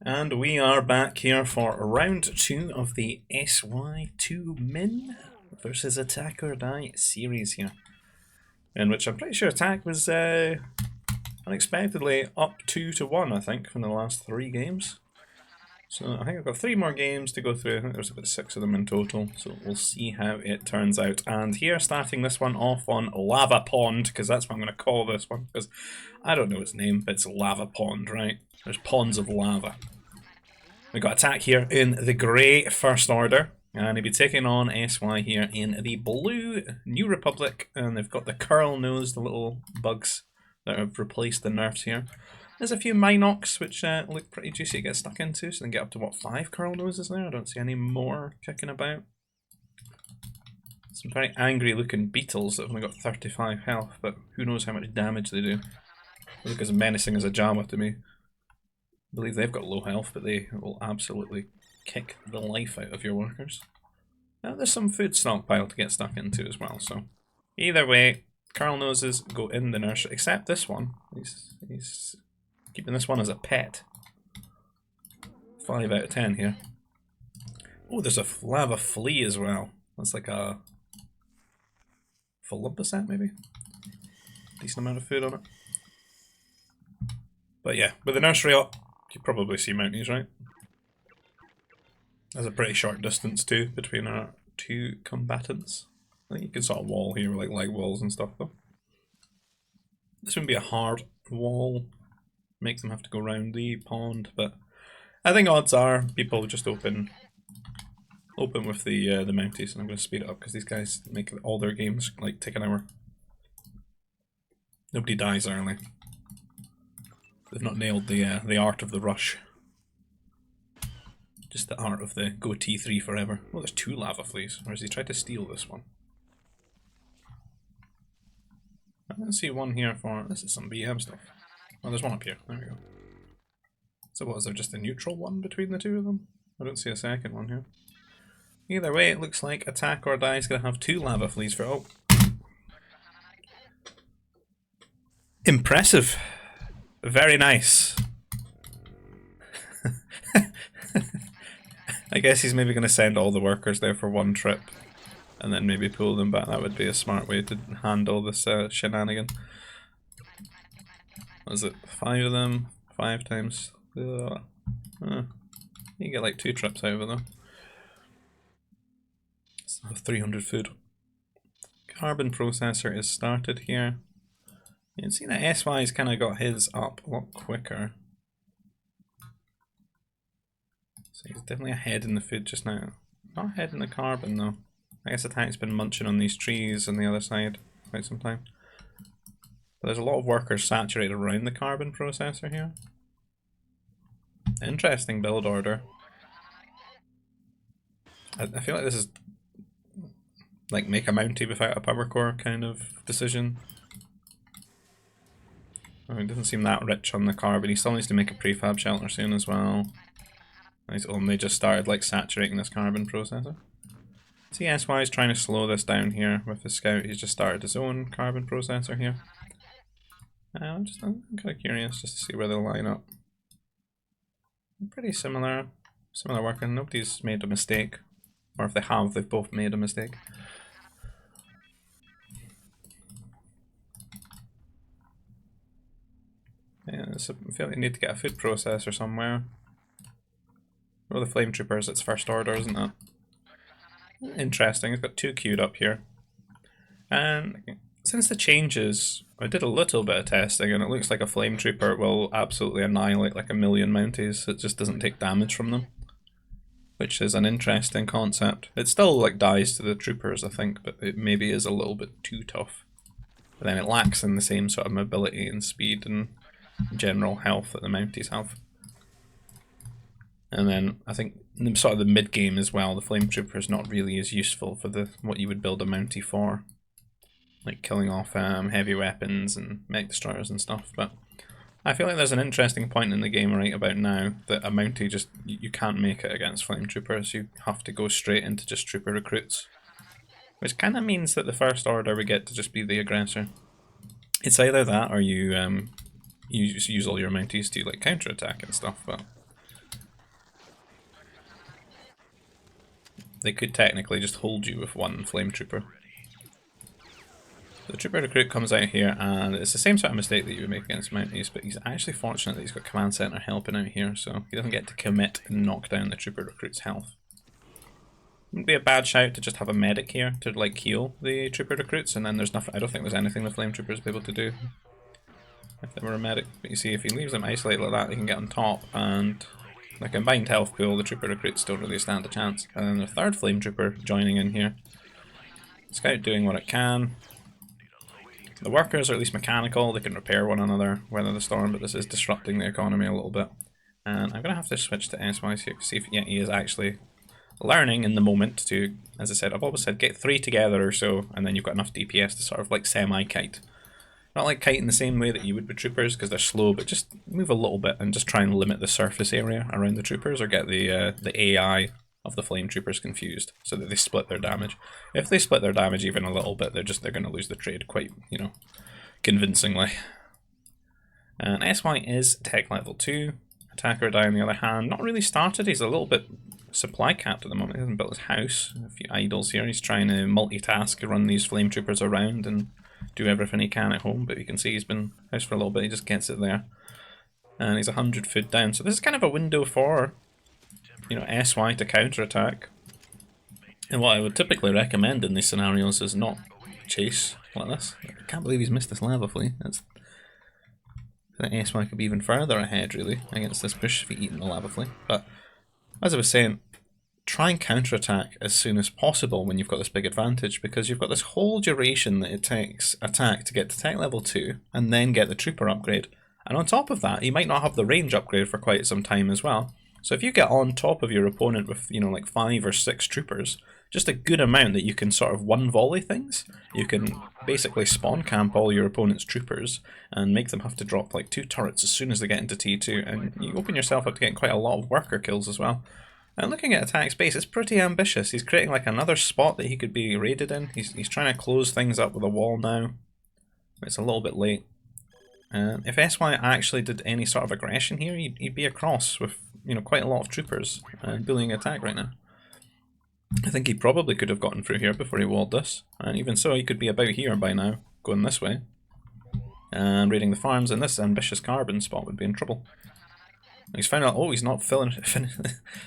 And we are back here for round 2 of the SY2 Min versus Attack or Die series here. In which I'm pretty sure Attack was unexpectedly up 2-1, I think, from the last 3 games. So I think I've got 3 more games to go through. I think there's about 6 of them in total, so we'll see how it turns out. And here, starting this one off on Lava Pond, because that's what I'm going to call this one, because I don't know its name, but it's Lava Pond, right? There's ponds of lava. We've got Attack here in the grey First Order, and he'll be taking on SY here in the blue New Republic, and they've got the curl nose, the little bugs that have replaced the nerfs here. There's a few Minox which look pretty juicy to get stuck into, so they can get up to what, 5 curl noses there? I don't see any more kicking about. Some very angry looking beetles that have only got 35 health, but who knows how much damage they do. They look as menacing as a Jama to me. I believe they've got low health, but they will absolutely kick the life out of your workers. Now there's some food stockpile to get stuck into as well, so either way, curl noses go in the nursery, except this one. He's keeping this one as a pet. 5 out of 10 here. Oh, there's a lava flea as well. That's like a Philippus maybe? Decent amount of food on it. But yeah, with the nursery up, you probably see Mounties, right? There's a pretty short distance too between our 2 combatants. I think you can sort of wall here with like leg walls and stuff though. This wouldn't be a hard wall. Make them have to go around the pond, but I think odds are people just open with the Mounties, and I'm going to speed it up because these guys make all their games like take an hour. Nobody dies early. They've not nailed the art of the rush. Just the art of the go T3 forever. Oh, there's 2 lava fleas. Or has he tried to steal this one? I don't see one here for... This is some BM stuff. Oh, there's one up here. There we go. So what, is there just a neutral one between the 2 of them? I don't see a second one here. Either way, it looks like Attack or Die is going to have 2 lava fleas for... Oh. Impressive. Very nice. I guess he's maybe going to send all the workers there for 1 trip and then maybe pull them back. That would be a smart way to handle this shenanigan. What is it? 5 of them? 5 times? You get like 2 trips out of it though. Still have 300 food. Carbon processor is started here. You can see that SY's kind of got his up a lot quicker. So he's definitely ahead in the food just now. Not ahead in the carbon though. I guess Attack's been munching on these trees on the other side for quite some time. But there's a lot of workers saturated around the carbon processor here. Interesting build order. I feel like this is like make a Mountie without a power core kind of decision. Oh, he doesn't seem that rich on the carbon. He still needs to make a prefab shelter soon as well. He's only just started like saturating this carbon processor. SY is trying to slow this down here with the scout. He's just started his own carbon processor here. I'm kind of curious just to see where they'll line up. Pretty similar working. Nobody's made a mistake, or if they have, they've both made a mistake. Yeah, I feel like you need to get a food processor somewhere. Oh, the flame troopers, it's First Order, isn't it? Interesting, it's got 2 queued up here. And since the changes, I did a little bit of testing and it looks like a flame trooper will absolutely annihilate like a million Mounties. It just doesn't take damage from them. Which is an interesting concept. It still like dies to the troopers I think, but it maybe is a little bit too tough. But then it lacks in the same sort of mobility and speed and general health that the Mounties have. And then I think in sort of the mid game as well, the flame trooper is not really as useful for the what you would build a Mountie for, like killing off heavy weapons and mech destroyers and stuff. But I feel like there's an interesting point in the game right about now that a Mountie just you can't make it against flame troopers. You have to go straight into just trooper recruits, which kind of means that the First Order we get to just be the aggressor. It's either that or you just use all your Mounties to like counter attack and stuff, but they could technically just hold you with one flame trooper. The trooper recruit comes out here, and it's the same sort of mistake that you would make against Mounties, but he's actually fortunate that he's got Command Center helping out here, so he doesn't get to commit and knock down the trooper recruit's health. Wouldn't be a bad shout to just have a medic here to like heal the trooper recruits, and then there's nothing. I don't think there's anything the flame troopers would be able to do if they were a medic. But you see, if he leaves them isolated like that, they can get on top, and the combined health pool, the trooper recruits don't really stand a chance. And then the third flame trooper joining in here. Scout doing what it can. The workers are at least mechanical, they can repair one another, weather the storm, but this is disrupting the economy a little bit. And I'm going to have to switch to SYs here to see if he is actually learning in the moment to, as I said, I've always said, get 3 together or so, and then you've got enough DPS to sort of like semi-kite. Not like kite in the same way that you would with troopers, because they're slow, but just move a little bit and just try and limit the surface area around the troopers, or get the AI of the flame troopers confused, so that they split their damage. If they split their damage even a little bit, they're going to lose the trade quite, you know, convincingly. And SY is tech level 2. Attacker Die on the other hand, not really started. He's a little bit supply capped at the moment. He hasn't built his house. A few idols here. He's trying to multitask, run these flame troopers around and do everything he can at home, but you can see he's been house for a little bit. He just gets it there. And he's 100 food down. So this is kind of a window for, you know, SY to counterattack. And what I would typically recommend in these scenarios is not chase like this. I can't believe he's missed this lava flea. That's, I think SY could be even further ahead really against this push if he eaten the lava flea. But as I was saying, try and counterattack as soon as possible when you've got this big advantage, because you've got this whole duration that it takes attack to get to tech level 2 and then get the trooper upgrade. And on top of that, you might not have the range upgrade for quite some time as well. So if you get on top of your opponent with, you know, like 5 or 6 troopers, just a good amount that you can sort of one volley things, you can basically spawn camp all your opponent's troopers and make them have to drop like 2 turrets as soon as they get into T2, and you open yourself up to getting quite a lot of worker kills as well. And looking at attack space, it's pretty ambitious. He's creating like another spot that he could be raided in. He's trying to close things up with a wall now. It's a little bit late. If SY actually did any sort of aggression here, he'd be across with, you know, quite a lot of troopers building attack right now. I think he probably could have gotten through here before he walled this, and even so he could be about here by now, going this way and raiding the farms, and this ambitious carbon spot would be in trouble. He's found out, oh, he's not filling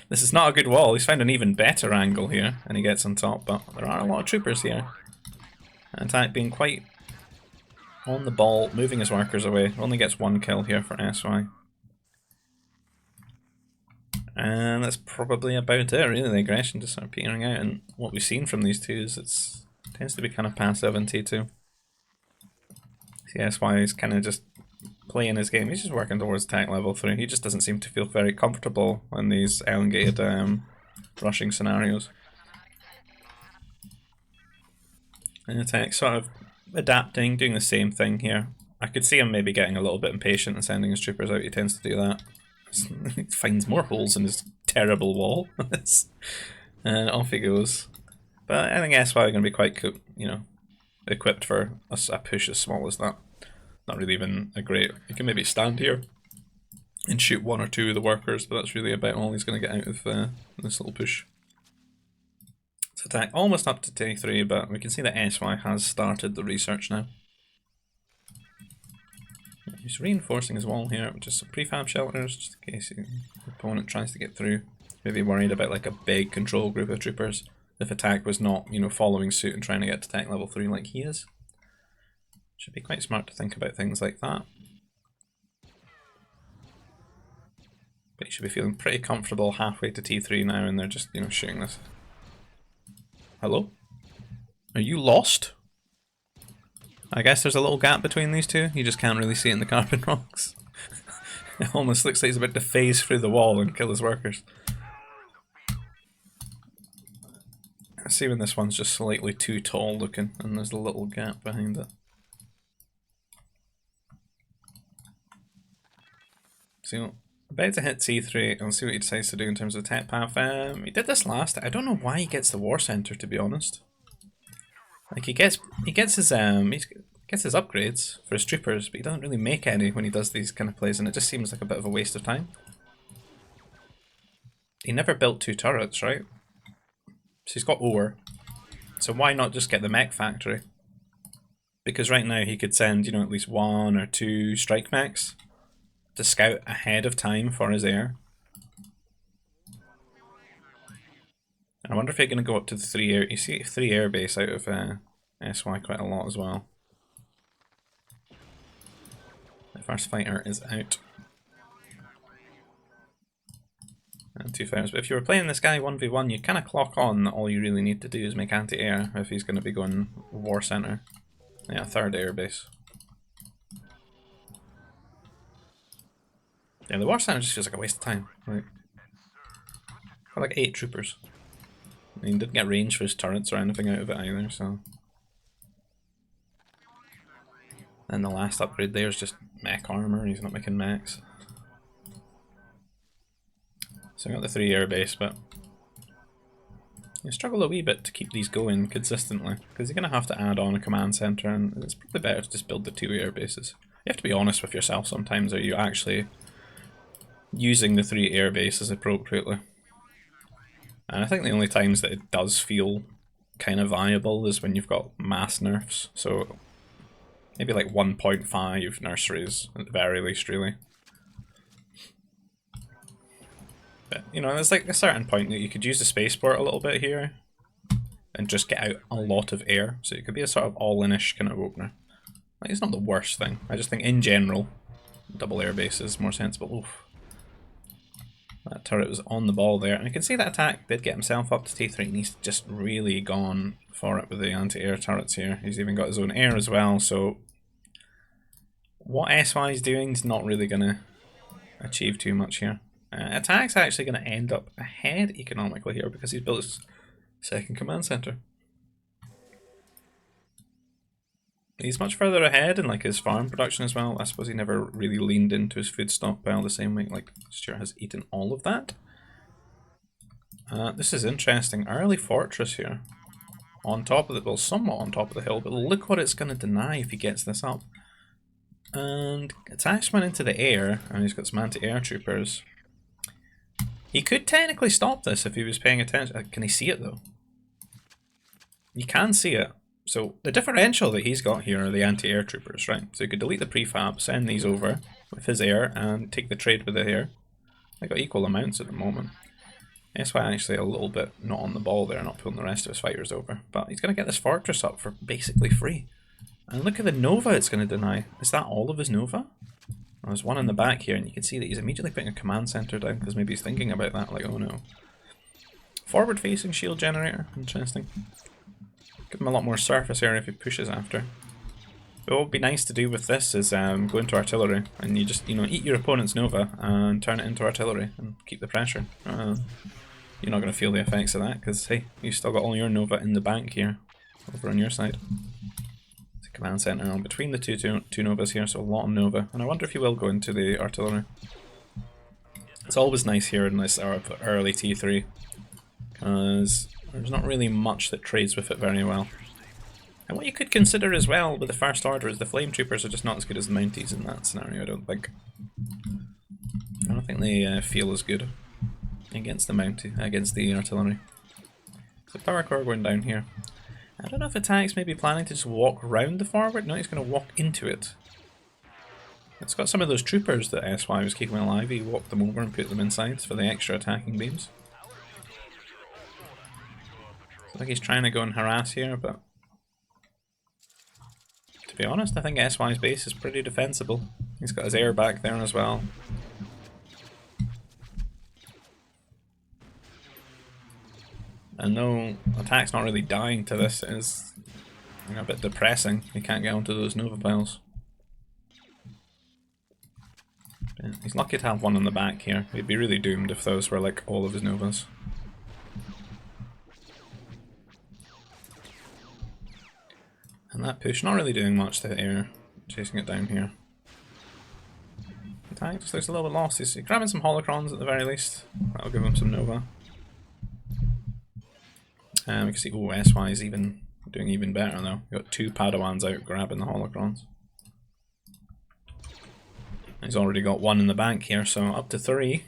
this is not a good wall. He's found an even better angle here and he gets on top, but there are a lot of troopers here. Attack being quite on the ball, moving his workers away. Only gets 1 kill here for SY. And that's probably about it, really. The aggression just sort of petering out, and what we've seen from these two is it tends to be kind of passive in T2. See, SY is kind of just playing his game. He's just working towards tech level 3. He just doesn't seem to feel very comfortable in these elongated rushing scenarios. And Attack sort of adapting, doing the same thing here. I could see him maybe getting a little bit impatient and sending his troopers out. He tends to do that. He finds more holes in his terrible wall. And off he goes. But I think SY are going to be quite, you know, equipped for a push as small as that. Not really even a great... He can maybe stand here and shoot 1 or 2 of the workers, but that's really about all he's going to get out of this little push. So Attack almost up to T3, but we can see that SY has started the research now. He's reinforcing his wall here with just some prefab shelters, just in case the opponent tries to get through. Maybe worried about like a big control group of troopers if Attack was not, you know, following suit and trying to get to tech level 3 like he is. Should be quite smart to think about things like that. But you should be feeling pretty comfortable halfway to T3 now, and they're just, you know, shooting this. Hello? Are you lost? I guess there's a little gap between these two. You just can't really see it in the carbon rocks. It almost looks like he's about to phase through the wall and kill his workers. I see when this one's just slightly too tall looking and there's a little gap behind it. So, about to hit T3 and see what he decides to do in terms of attack path. He did this last. I don't know why he gets the war center, to be honest. Like he gets his upgrades for his troopers, but he doesn't really make any when he does these kind of plays, and it just seems like a bit of a waste of time. He never built 2 turrets, right? So he's got ore. So why not just get the mech factory? Because right now he could send, you know, at least 1 or 2 strike mechs to scout ahead of time for his air. And I wonder if you're going to go up to the 3 air. You see 3 air base out of SY quite a lot as well. The first fighter is out. And 2 fighters. But if you were playing this guy 1v1, you kind of clock on that all you really need to do is make anti-air if he's going to be going war center. Yeah, 3rd air base. Yeah, the war center just feels like a waste of time. Got like 8 troopers. And he didn't get range for his turrets or anything out of it either, so. And the last upgrade there is just mech armor, he's not making mechs. So I got the 3 air base, but you struggle a wee bit to keep these going consistently, because you're going to have to add on a command center, and it's probably better to just build the 2 air bases. You have to be honest with yourself sometimes, are you actually using the 3 air bases appropriately? And I think the only times that it does feel kind of viable is when you've got mass nerfs, so maybe like 1.5 nurseries at the very least, really. But, you know, there's like a certain point that you could use the spaceport a little bit here and just get out a lot of air, so it could be a sort of all-in-ish kind of opener. Like, it's not the worst thing. I just think in general, double air base is more sensible. Oof. That turret was on the ball there, and you can see that attack did get himself up to T3, and he's just really gone for it with the anti-air turrets here. He's even got his own air as well, so what SY is doing is not really going to achieve too much here. Attack's actually going to end up ahead economically here because he's built his 2nd command center. He's much further ahead in like his farm production as well. I suppose he never really leaned into his food stockpile the same way. Like Stuart has eaten all of that. This is interesting. Early fortress here. On top of the, well, somewhat on top of the hill, but look what it's going to deny if he gets this up. And attacks went into the air, and he's got some anti-air troopers. He could technically stop this if he was paying attention. Can he see it though? You can see it. So the differential that he's got here are the anti-air troopers, right? So you could delete the prefab, send these over with his air, and take the trade with the air. They got equal amounts at the moment. SY actually a little bit not on the ball there, not pulling the rest of his fighters over. But he's going to get this fortress up for basically free. And look at the Nova it's going to deny. Is that all of his Nova? Well, there's one in the back here, and you can see that he's immediately putting a command center down, because maybe he's thinking about that, like, oh no. Forward-facing shield generator, interesting. Give him a lot more surface area if he pushes after. But what would be nice to do with this is go into artillery, and you just, you know, eat your opponent's Nova and turn it into artillery and keep the pressure. You're not going to feel the effects of that, because, hey, you've still got all your Nova in the bank here, over on your side. Command center on between the two Novas here, so a lot of Nova. And I wonder if he will go into the artillery. It's always nice here in this early T3, because there's not really much that trades with it very well. And what you could consider as well with the First Order is the Flame Troopers are just not as good as the Mounties in that scenario, I don't think. I don't think they feel as good against the Mountie, against the artillery. So Power Core going down here. I don't know if Attack's maybe planning to just walk around the forward. No, he's going to walk into it. It's got some of those troopers that SY was keeping alive. He walked them over and put them inside for the extra attacking beams. I think he's trying to go and harass here, but to be honest, I think SY's base is pretty defensible. He's got his air back there as well. And no, Attack's not really dying to this. It is, you know, a bit depressing. He can't get onto those Nova piles. Yeah, he's lucky to have one on the back here. He'd be really doomed if those were like all of his Novas. And that push, not really doing much to the air, chasing it down here. Attack just looks a little bit lost. He's grabbing some holocrons at the very least. That'll give him some Nova. We can see, oh, SY is even doing even better though. We've got 2 Padawans out grabbing the holocrons. He's already got 1 in the bank here, so up to 3.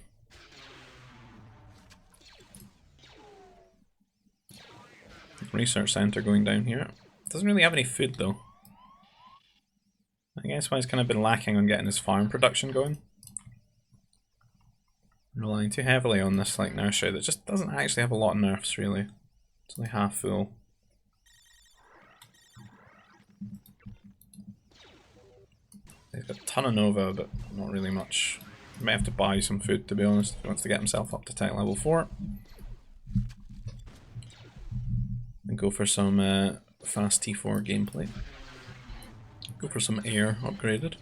Research center going down here. Doesn't really have any food though. I guess why he's kind of been lacking on getting his farm production going. Relying too heavily on this like nursery that just doesn't actually have a lot of nerfs really. It's only half full. He's got a ton of Nova, but not really much. He may have to buy some food to be honest if he wants to get himself up to tech level 4. And go for some fast T4 gameplay. Go for some air upgraded.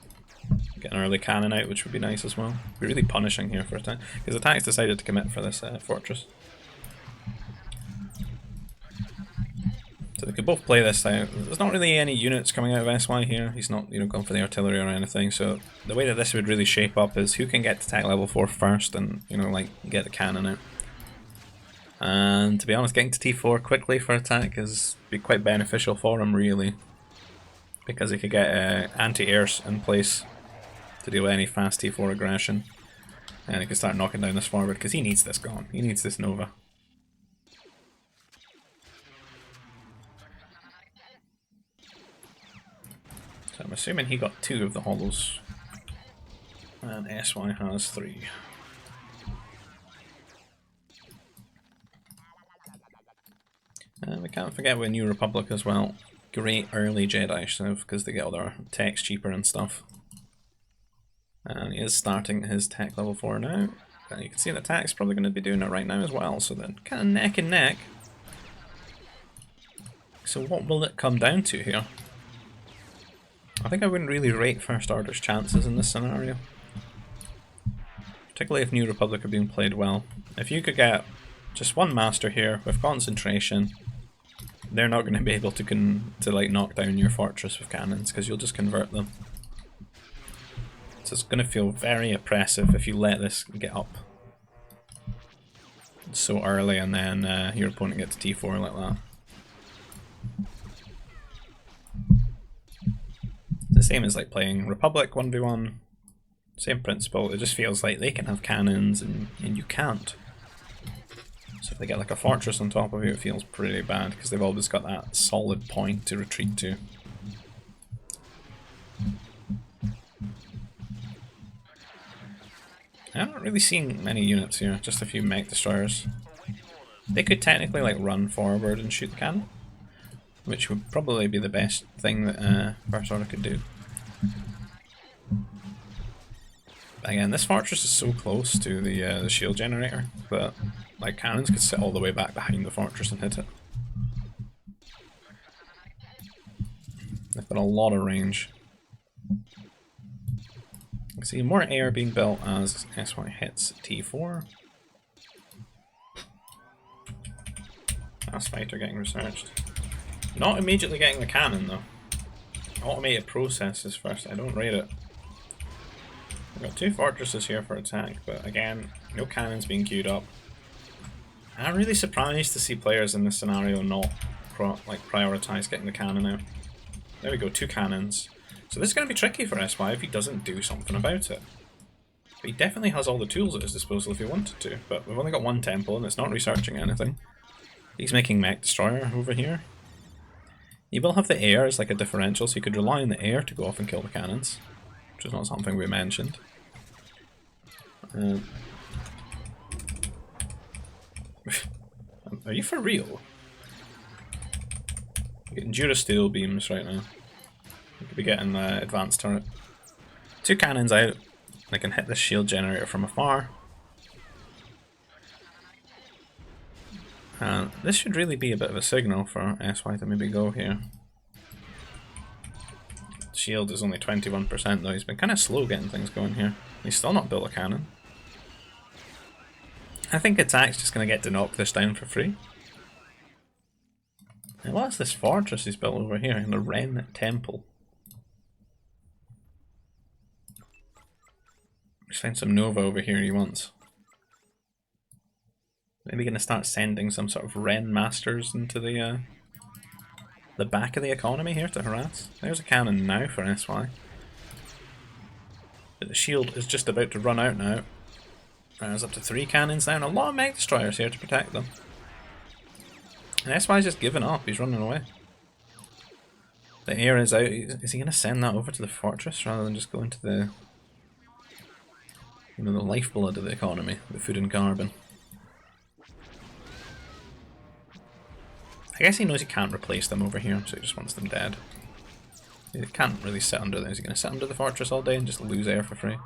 Get an early cannon out, which would be nice as well. We're really punishing here for attack, because attack's decided to commit for this fortress. So they could both play this out. There's not really any units coming out of SY here. He's not, you know, going for the artillery or anything. So the way that this would really shape up is who can get to tech level 4 first, and you know, like get the cannon out. And to be honest, getting to T4 quickly for attack is be quite beneficial for him, really, because he could get anti-airs in place to deal with any fast T4 aggression, and he can start knocking down this forward because he needs this gone. He needs this Nova. So I'm assuming he got 2 of the hollows, and SY has 3. And we can't forget with New Republic as well. Great early Jedi Civ because they get all their techs cheaper and stuff. And he is starting his tech level 4 now. And you can see that tech's probably going to be doing it right now as well, so then kind of neck and neck. So what will it come down to here? I think I wouldn't really rate First Order's chances in this scenario. Particularly if New Republic are being played well. If you could get just one master here with concentration, they're not going to be able to like knock down your fortress with cannons because you'll just convert them. So it's going to feel very oppressive if you let this get up so early and then your opponent gets T4 like that. The same as like playing Republic 1v1, same principle. It just feels like they can have cannons and you can't. So if they get like a fortress on top of you, it feels pretty bad because they've always got that solid point to retreat to. I'm not really seeing many units here, just a few mech destroyers. They could technically like run forward and shoot the cannon, which would probably be the best thing that First Order could do. But again, this fortress is so close to the shield generator that like cannons could sit all the way back behind the fortress and hit it. They've got a lot of range. You can see more air being built as SY hits T4. Fast fighter getting researched. Not immediately getting the cannon though. Automated processes first, I don't rate it. We've got 2 fortresses here for attack, but again, no cannons being queued up. I'm really surprised to see players in this scenario not prioritize getting the cannon out. There we go, 2 cannons. So this is going to be tricky for SY if he doesn't do something about it. But he definitely has all the tools at his disposal if he wanted to, but we've only got 1 temple and it's not researching anything. He's making mech destroyer over here. He will have the air as like a differential, so you could rely on the air to go off and kill the cannons, which is not something we mentioned. Are you for real? Getting Durasteel beams right now. We could be getting the advanced turret. 2 cannons out. I can hit the shield generator from afar. And this should really be a bit of a signal for SY to maybe go here. Shield is only 21% though, he's been kind of slow getting things going here. He's still not built a cannon. I think attack's just going to get to knock this down for free. And what's this fortress he's built over here in the Ren Temple? Let's find some Nova over here he wants. Maybe going to start sending some sort of Ren Masters into the back of the economy here to harass. There's a cannon now for SY. But the shield is just about to run out now. There's up to 3 cannons now and a lot of mech destroyers here to protect them. And that's why he's just giving up, he's running away. The air is out. Is he going to send that over to the fortress rather than just go into the, you know, the lifeblood of the economy, the food and carbon? I guess he knows he can't replace them over here, so he just wants them dead. He can't really sit under them. Is he going to sit under the fortress all day and just lose air for free?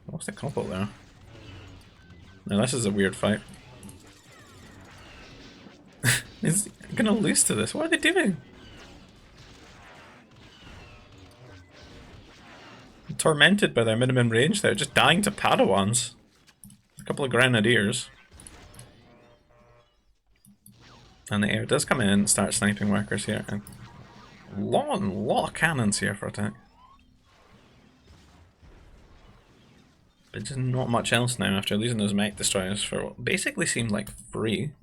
What's the combo there? Now this is a weird fight. He's going to lose to this. What are they doing? Tormented by their minimum range, they're just dying to Padawans. A couple of grenadiers. And the air does come in and start sniping workers here. And a lot of cannons here for attack. But just not much else now after losing those mech destroyers for what basically seemed like free.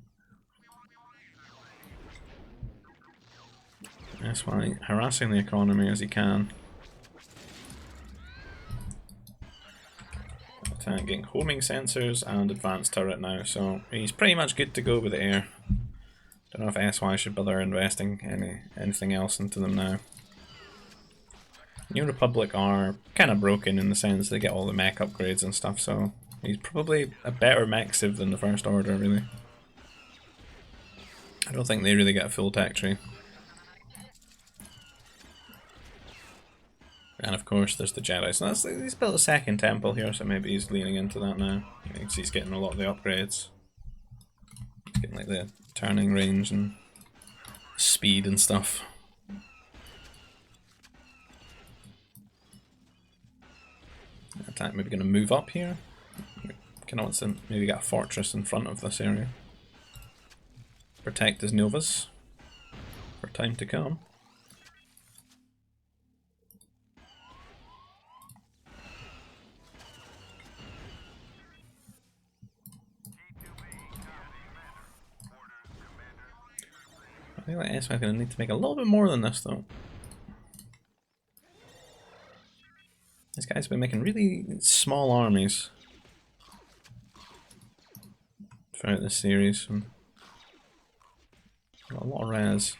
That's why harassing the economy as he can. Attacking homing sensors and advanced turret now, so he's pretty much good to go with the air. Don't know if SY should bother investing anything else into them now. New Republic are kind of broken in the sense they get all the mech upgrades and stuff, so he's probably a better mech civ than the First Order, really. I don't think they really get a full tech tree. And of course there's the Jedi, so he's built a second temple here, so maybe he's leaning into that now. You can see he's getting a lot of the upgrades. He's getting like the turning range and speed and stuff. Attack maybe going to move up here. Kind of wants to maybe get a fortress in front of this area. Protect his novas for time to come. I feel like SY's going to need to make a little bit more than this though. This guy's been making really small armies throughout this series. And got a lot of res.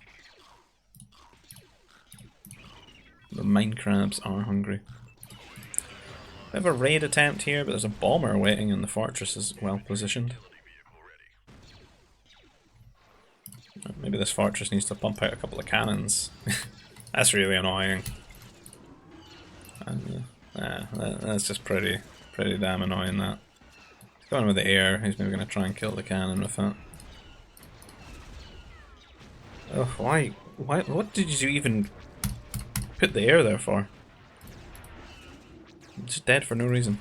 The mine crabs are hungry. Bit of a raid attempt here, but there's a bomber waiting and the fortress is well positioned. Maybe this fortress needs to pump out a couple of cannons. That's really annoying. And, that's just pretty damn annoying, that. He's going with the air, he's maybe going to try and kill the cannon with that. Oh, why, what did you even put the air there for? Just dead for no reason.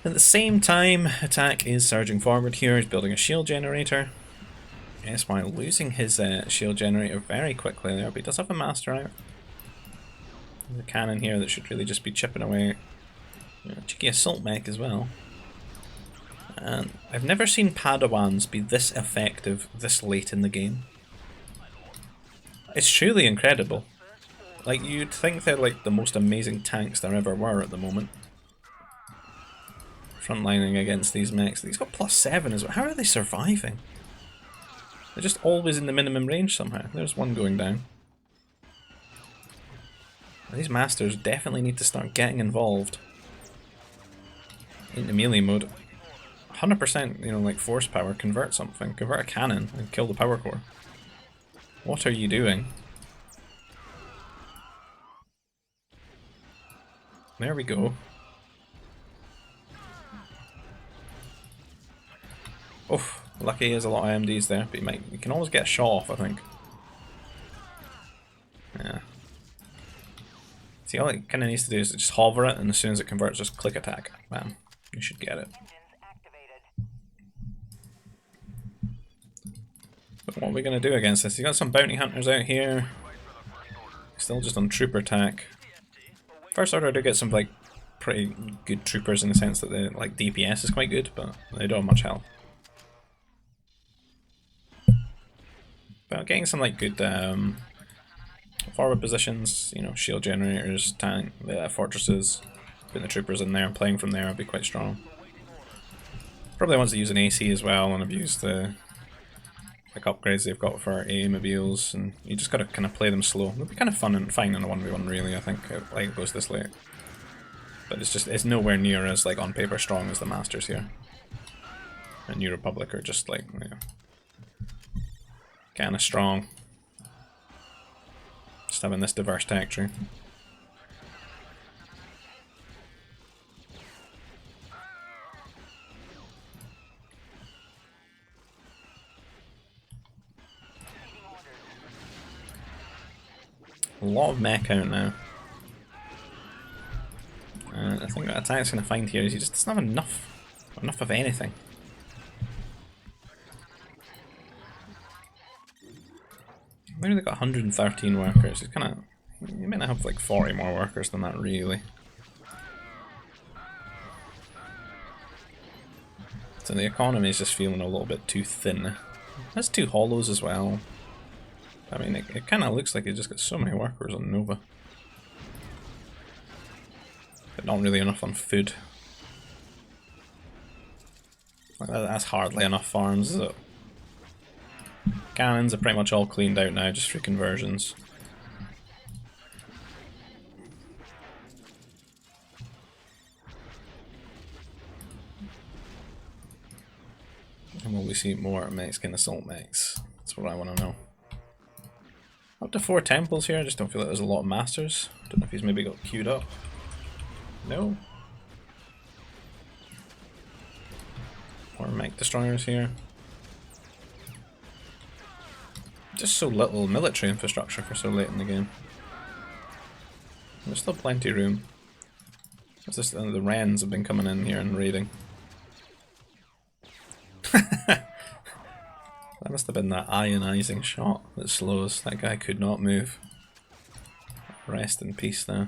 At the same time, attack is surging forward here, he's building a shield generator. SY losing his shield generator very quickly there, but he does have a master out. There's a cannon here that should really just be chipping away. Cheeky assault mech as well. And I've never seen Padawans be this effective this late in the game. It's truly incredible. Like, you'd think they're like the most amazing tanks there ever were at the moment. Frontlining against these mechs. He's got +7 as well. How are they surviving? They're just always in the minimum range somehow. There's one going down. These masters definitely need to start getting involved into melee mode. 100%, you know, like force power, convert something, convert a cannon and kill the power core. What are you doing? There we go. Oof. Lucky he has a lot of AMDs there, but he can always get a shot off, I think. Yeah. See, all it kind of needs to do is just hover it, and as soon as it converts, just click attack. Bam. You should get it. But what are we going to do against this? You got some bounty hunters out here. Still just on trooper attack. First Order do get some like pretty good troopers in the sense that the like DPS is quite good, but they don't have much health. But getting some like good forward positions, you know, shield generators, tank, fortresses, putting the troopers in there and playing from there would be quite strong. Probably wants to use an AC as well, and I've used the like upgrades they've got for A-mobiles, and you just gotta kind of play them slow. It'll be kind of fun and fine in a 1v1 really, I think, like it goes this late. But it's nowhere near as like on paper strong as the Masters here. And New Republic are just like, you know, kind of strong. Just having this diverse tech tree. A lot of mech out now. I think what Attack's going to find here is he just doesn't have enough of anything. They've only got 113 workers. He's kind of, you might have like 40 more workers than that, really. So the economy is just feeling a little bit too thin. Has 2 hollows as well. I mean, it kind of looks like it just got so many workers on Nova. But not really enough on food. That's hardly enough farms, is it? Cannons are pretty much all cleaned out now, just for conversions. And will we see more Mexican assault mechs? That's what I want to know. Up to 4 temples here, I just don't feel like there's a lot of masters. Don't know if he's maybe got queued up. No. More mech destroyers here. Just so little military infrastructure for so late in the game. There's still plenty of room. It's just the Wrens have been coming in here and raiding. That must have been that ionizing shot that slows. That guy could not move. Rest in peace now.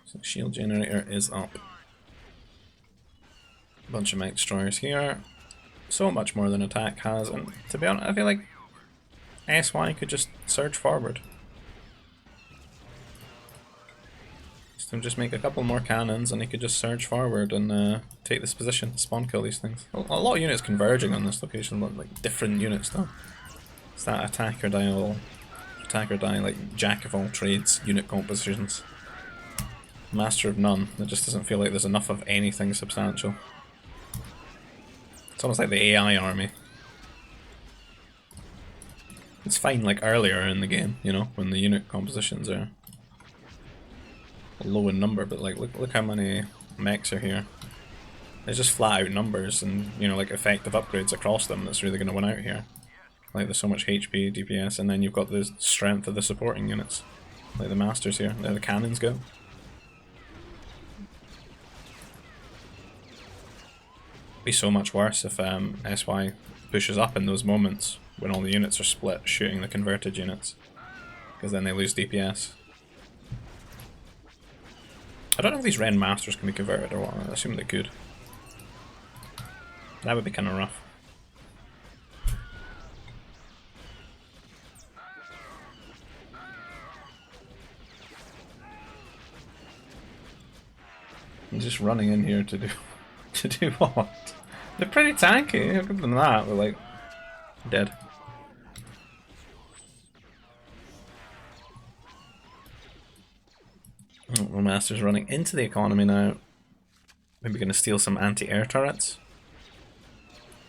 So shield generator is up. Bunch of mech destroyers here. So much more than attack has, and to be honest, I feel like SY could just surge forward. So just make a couple more cannons and he could just surge forward and take this position, spawn kill these things. A lot of units converging on this location, like different units though. It's that attack or die, like jack of all trades unit compositions. Master of none. It just doesn't feel like there's enough of anything substantial. It's almost like the AI army. It's fine like earlier in the game, you know, when the unit compositions are low in number, but like look how many mechs are here. There's just flat out numbers and, you know, like effective upgrades across them that's really going to win out here. Like there's so much HP, DPS, and then you've got the strength of the supporting units. Like the masters here, there the cannons go. Be so much worse if SY pushes up in those moments when all the units are split shooting the converted units, because then they lose DPS. I don't know if these Ren Masters can be converted or what. I assume they could. That would be kind of rough. I'm just running in here to do what? They're pretty tanky. Other than that, they're like dead. Oh, the Master's running into the economy now. Maybe going to steal some anti-air turrets.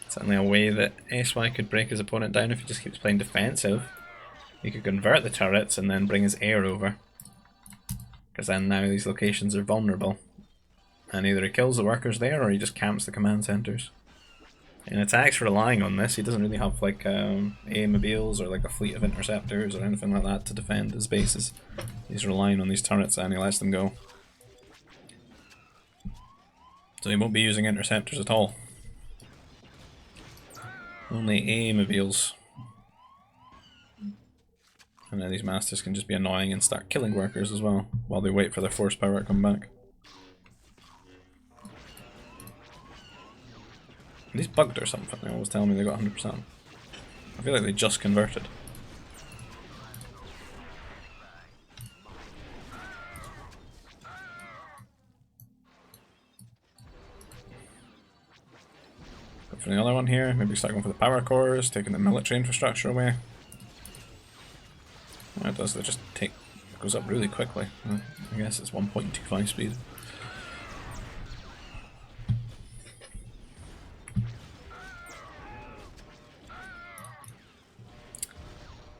Certainly a way that SY could break his opponent down if he just keeps playing defensive. He could convert the turrets and then bring his air over. Because then now these locations are vulnerable. And either he kills the workers there or he just camps the command centers. And Attack's relying on this. He doesn't really have like A-mobiles or like a fleet of interceptors or anything like that to defend his bases. He's relying on these turrets and he lets them go. So he won't be using interceptors at all. Only A-mobiles. And then these masters can just be annoying and start killing workers as well, while they wait for their force power to come back. Are these bugged or something? They always tell me they got 100%. I feel like they just converted. for the other one here. Maybe start going for the power cores, taking the military infrastructure away. What it does, they just take... goes up really quickly. I guess it's 1.25 speed.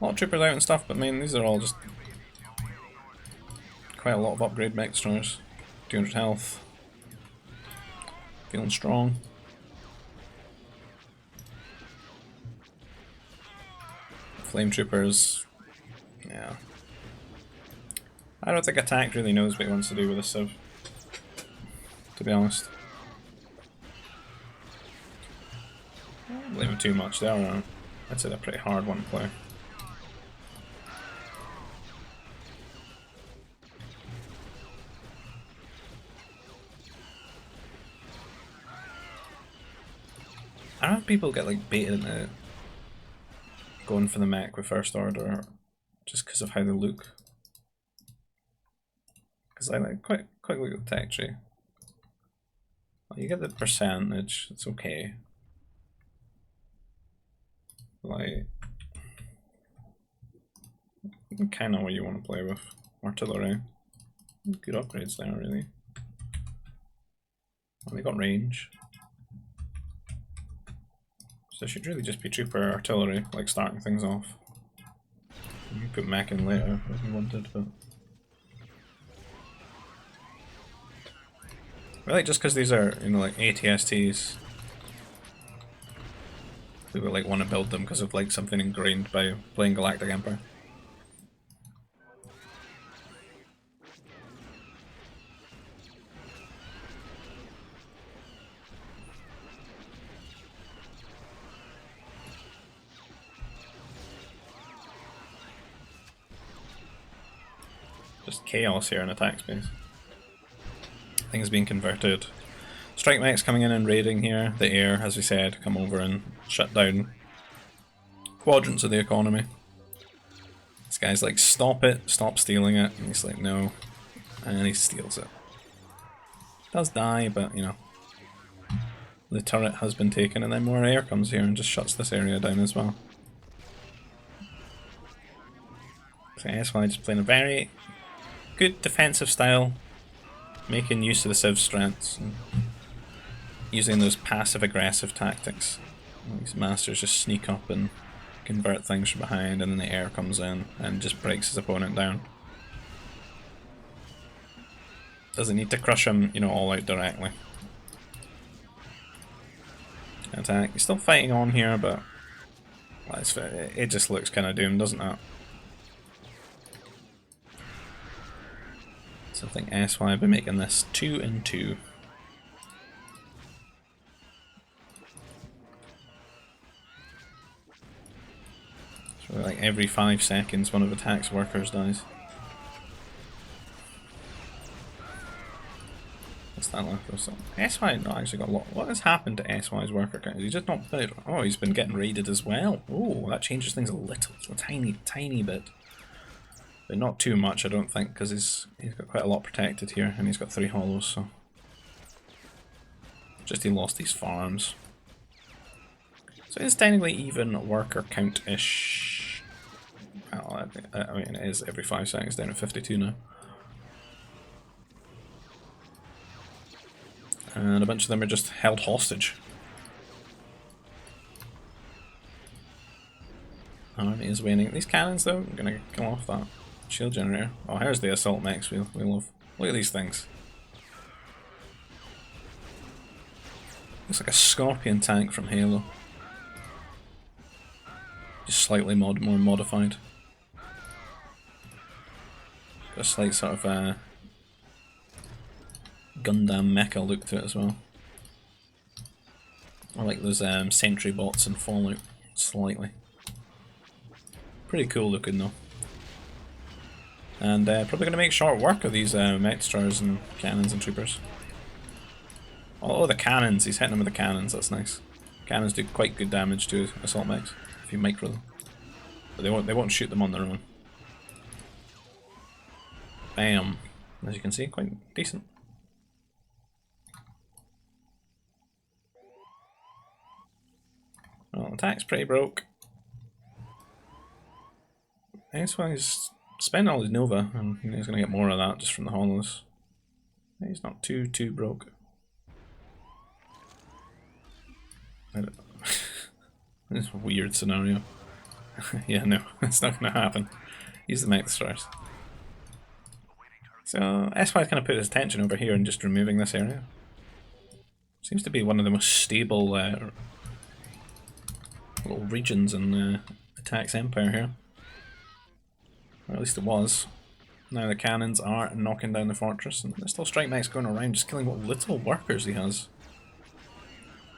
A lot of troopers out and stuff, but I mean, these are all just quite a lot of upgrade mech destroyers. 200 health. Feeling strong. Flame troopers. Yeah. I don't think Attack really knows what he wants to do with this Civ, to be honest. I don't blame him too much. They are, I'd say they're a pretty hard one to play. I don't know if people get like baited into going for the mech with First Order just because of how they look. Because I like quite look at the tech tree. Well, you get the percentage, it's okay. Like, kind of what you want to play with. Artillery, good upgrades there really. Well, they got range. So it should really just be trooper artillery, like starting things off. You can put mech in later if you wanted, but... Really, just because these are, you know, like ATSTs, people like want to build them because of like something ingrained by playing Galactic Empire. Just chaos here in attack space. Things being converted. Strike mechs coming in and raiding here. The air, as we said, come over and shut down quadrants of the economy. This guy's like, stop it, stop stealing it. And he's like, no. And he steals it. Does die, but you know. The turret has been taken, and then more air comes here and just shuts this area down as well. So SY just playing a very good defensive style, making use of the Civ's strengths, and using those passive-aggressive tactics. These masters just sneak up and convert things from behind, and then the air comes in and just breaks his opponent down. Doesn't need to crush him, you know, all out directly. Attack. He's still fighting on here, but well, it just looks kind of doomed, doesn't it? So I think SY will be making this 2 and 2. So like every 5 seconds one of Attack's workers dies. What's that left for something? SY not actually got a lot. What has happened to SY's worker count? He's just not played. Oh, he's been getting raided as well. Oh, that changes things a little. It's a tiny bit. But not too much, I don't think, because he's got quite a lot protected here, and he's got 3 hollows, so... Just he lost these farms. So it's technically even worker count-ish. Well, I mean, it is every 5 seconds, down at 52 now. And a bunch of them are just held hostage. Army is waning. These cannons, though, I'm gonna kill off that. Shield generator. Oh, here's the assault mechs we love. Look at these things. Looks like a scorpion tank from Halo. Just slightly more modified. Got a slight sort of Gundam mecha look to it as well. I like those sentry bots in Fallout slightly. Pretty cool looking though. And probably going to make short work of these mech destroyers and cannons and troopers. Oh, the cannons! He's hitting them with the cannons, that's nice. Cannons do quite good damage to assault mechs if you micro them. But they won't shoot them on their own. Bam! As you can see, quite decent. attack's pretty broke. That's why he's spent all his Nova, and he's going to get more of that just from the hollows. He's not too broke. I don't know. This is a weird scenario. Yeah, no, it's not going to happen. Use the Mech Destroyers. So SY's kind of put his attention over here and just removing this area. Seems to be one of the most stable little regions in Attack's Empire here. Or at least it was. Now the cannons are knocking down the fortress, and there's still strike mechs going around, just killing what little workers he has.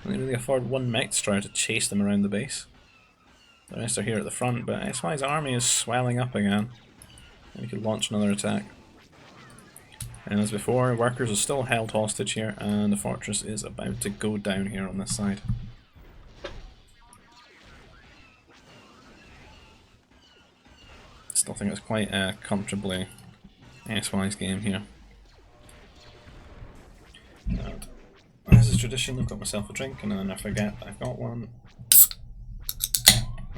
Can they really afford one mech destroyer to chase them around the base? The rest are here at the front, but SY's army is swelling up again. And we could launch another attack. And as before, workers are still held hostage here, and the fortress is about to go down here on this side. Still think it's quite comfortably SY's game here. And as is tradition, I've got myself a drink, and then I forget I've got one.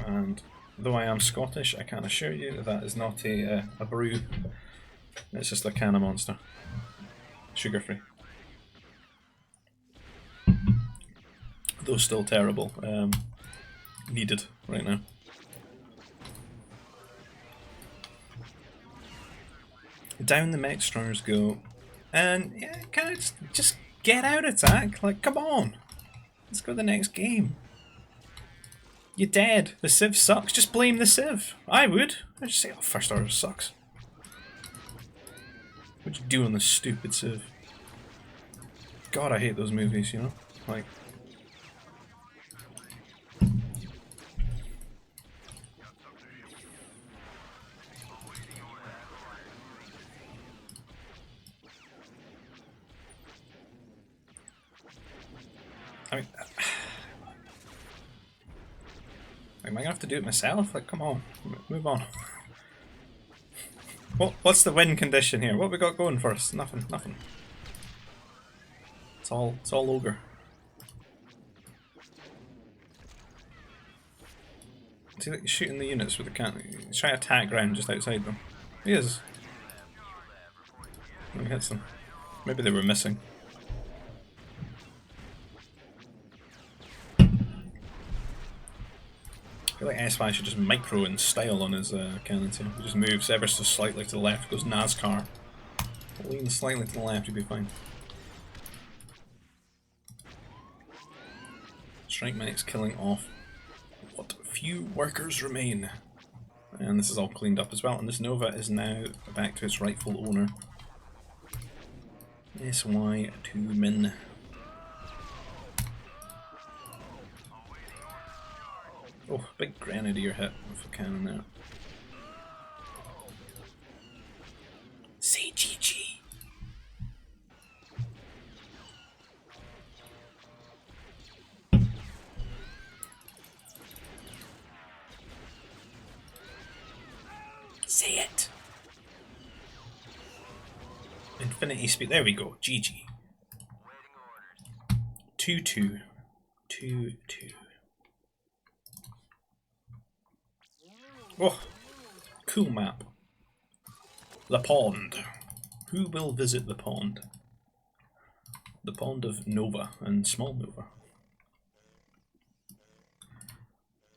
And though I am Scottish, I can assure you that is not a brew. It's just a can of Monster. Sugar free. Though still terrible. Needed right now. Down the mech destroyers go. And yeah, kind of just get out attack. Like, come on. Let's go to the next game. You're dead. The Civ sucks. Just blame the Civ. I would. I'd just say, oh, First Order sucks. What'd you do on the stupid Civ? God, I hate those movies, you know? Like... I mean... Am I gonna have to do it myself? Like, come on. Move on. What's the win condition here? What have we got going for us? Nothing, nothing. It's all ogre. See, like, shooting the units with the cannon. He's trying to attack round just outside them. He is. And he hits them. Maybe they were missing. I feel like SY should just micro in style on his cannons here. He just moves ever so slightly to the left, goes NASCAR. Lean slightly to the left, you'll be fine. Strike mech's killing off what few workers remain. And this is all cleaned up as well, and this Nova is now back to its rightful owner. SY to Min. Oh, big grenadier hit with a cannon there. Say GG. Say it. Infinity speed. There we go. GG. 2-2. 2-2. Oh, cool map. The pond. Who will visit the pond? The pond of Nova and Small Nova.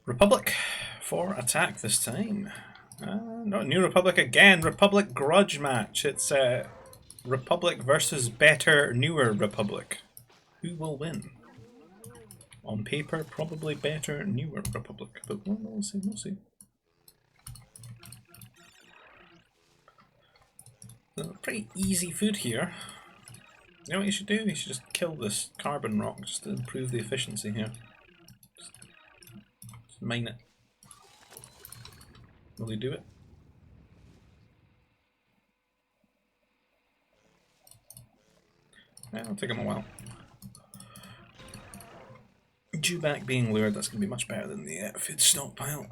Republic for attack this time. Not New Republic again. Republic grudge match. It's Republic versus better, newer Republic. Who will win? On paper, probably better, newer Republic. But we'll see, we'll see. Pretty easy food here. You know what you should do? You should just kill this carbon rock just to improve the efficiency here. Just mine it. Will he do it? Yeah, it'll take him a while. Dewback being lured, that's going to be much better than the food stockpile.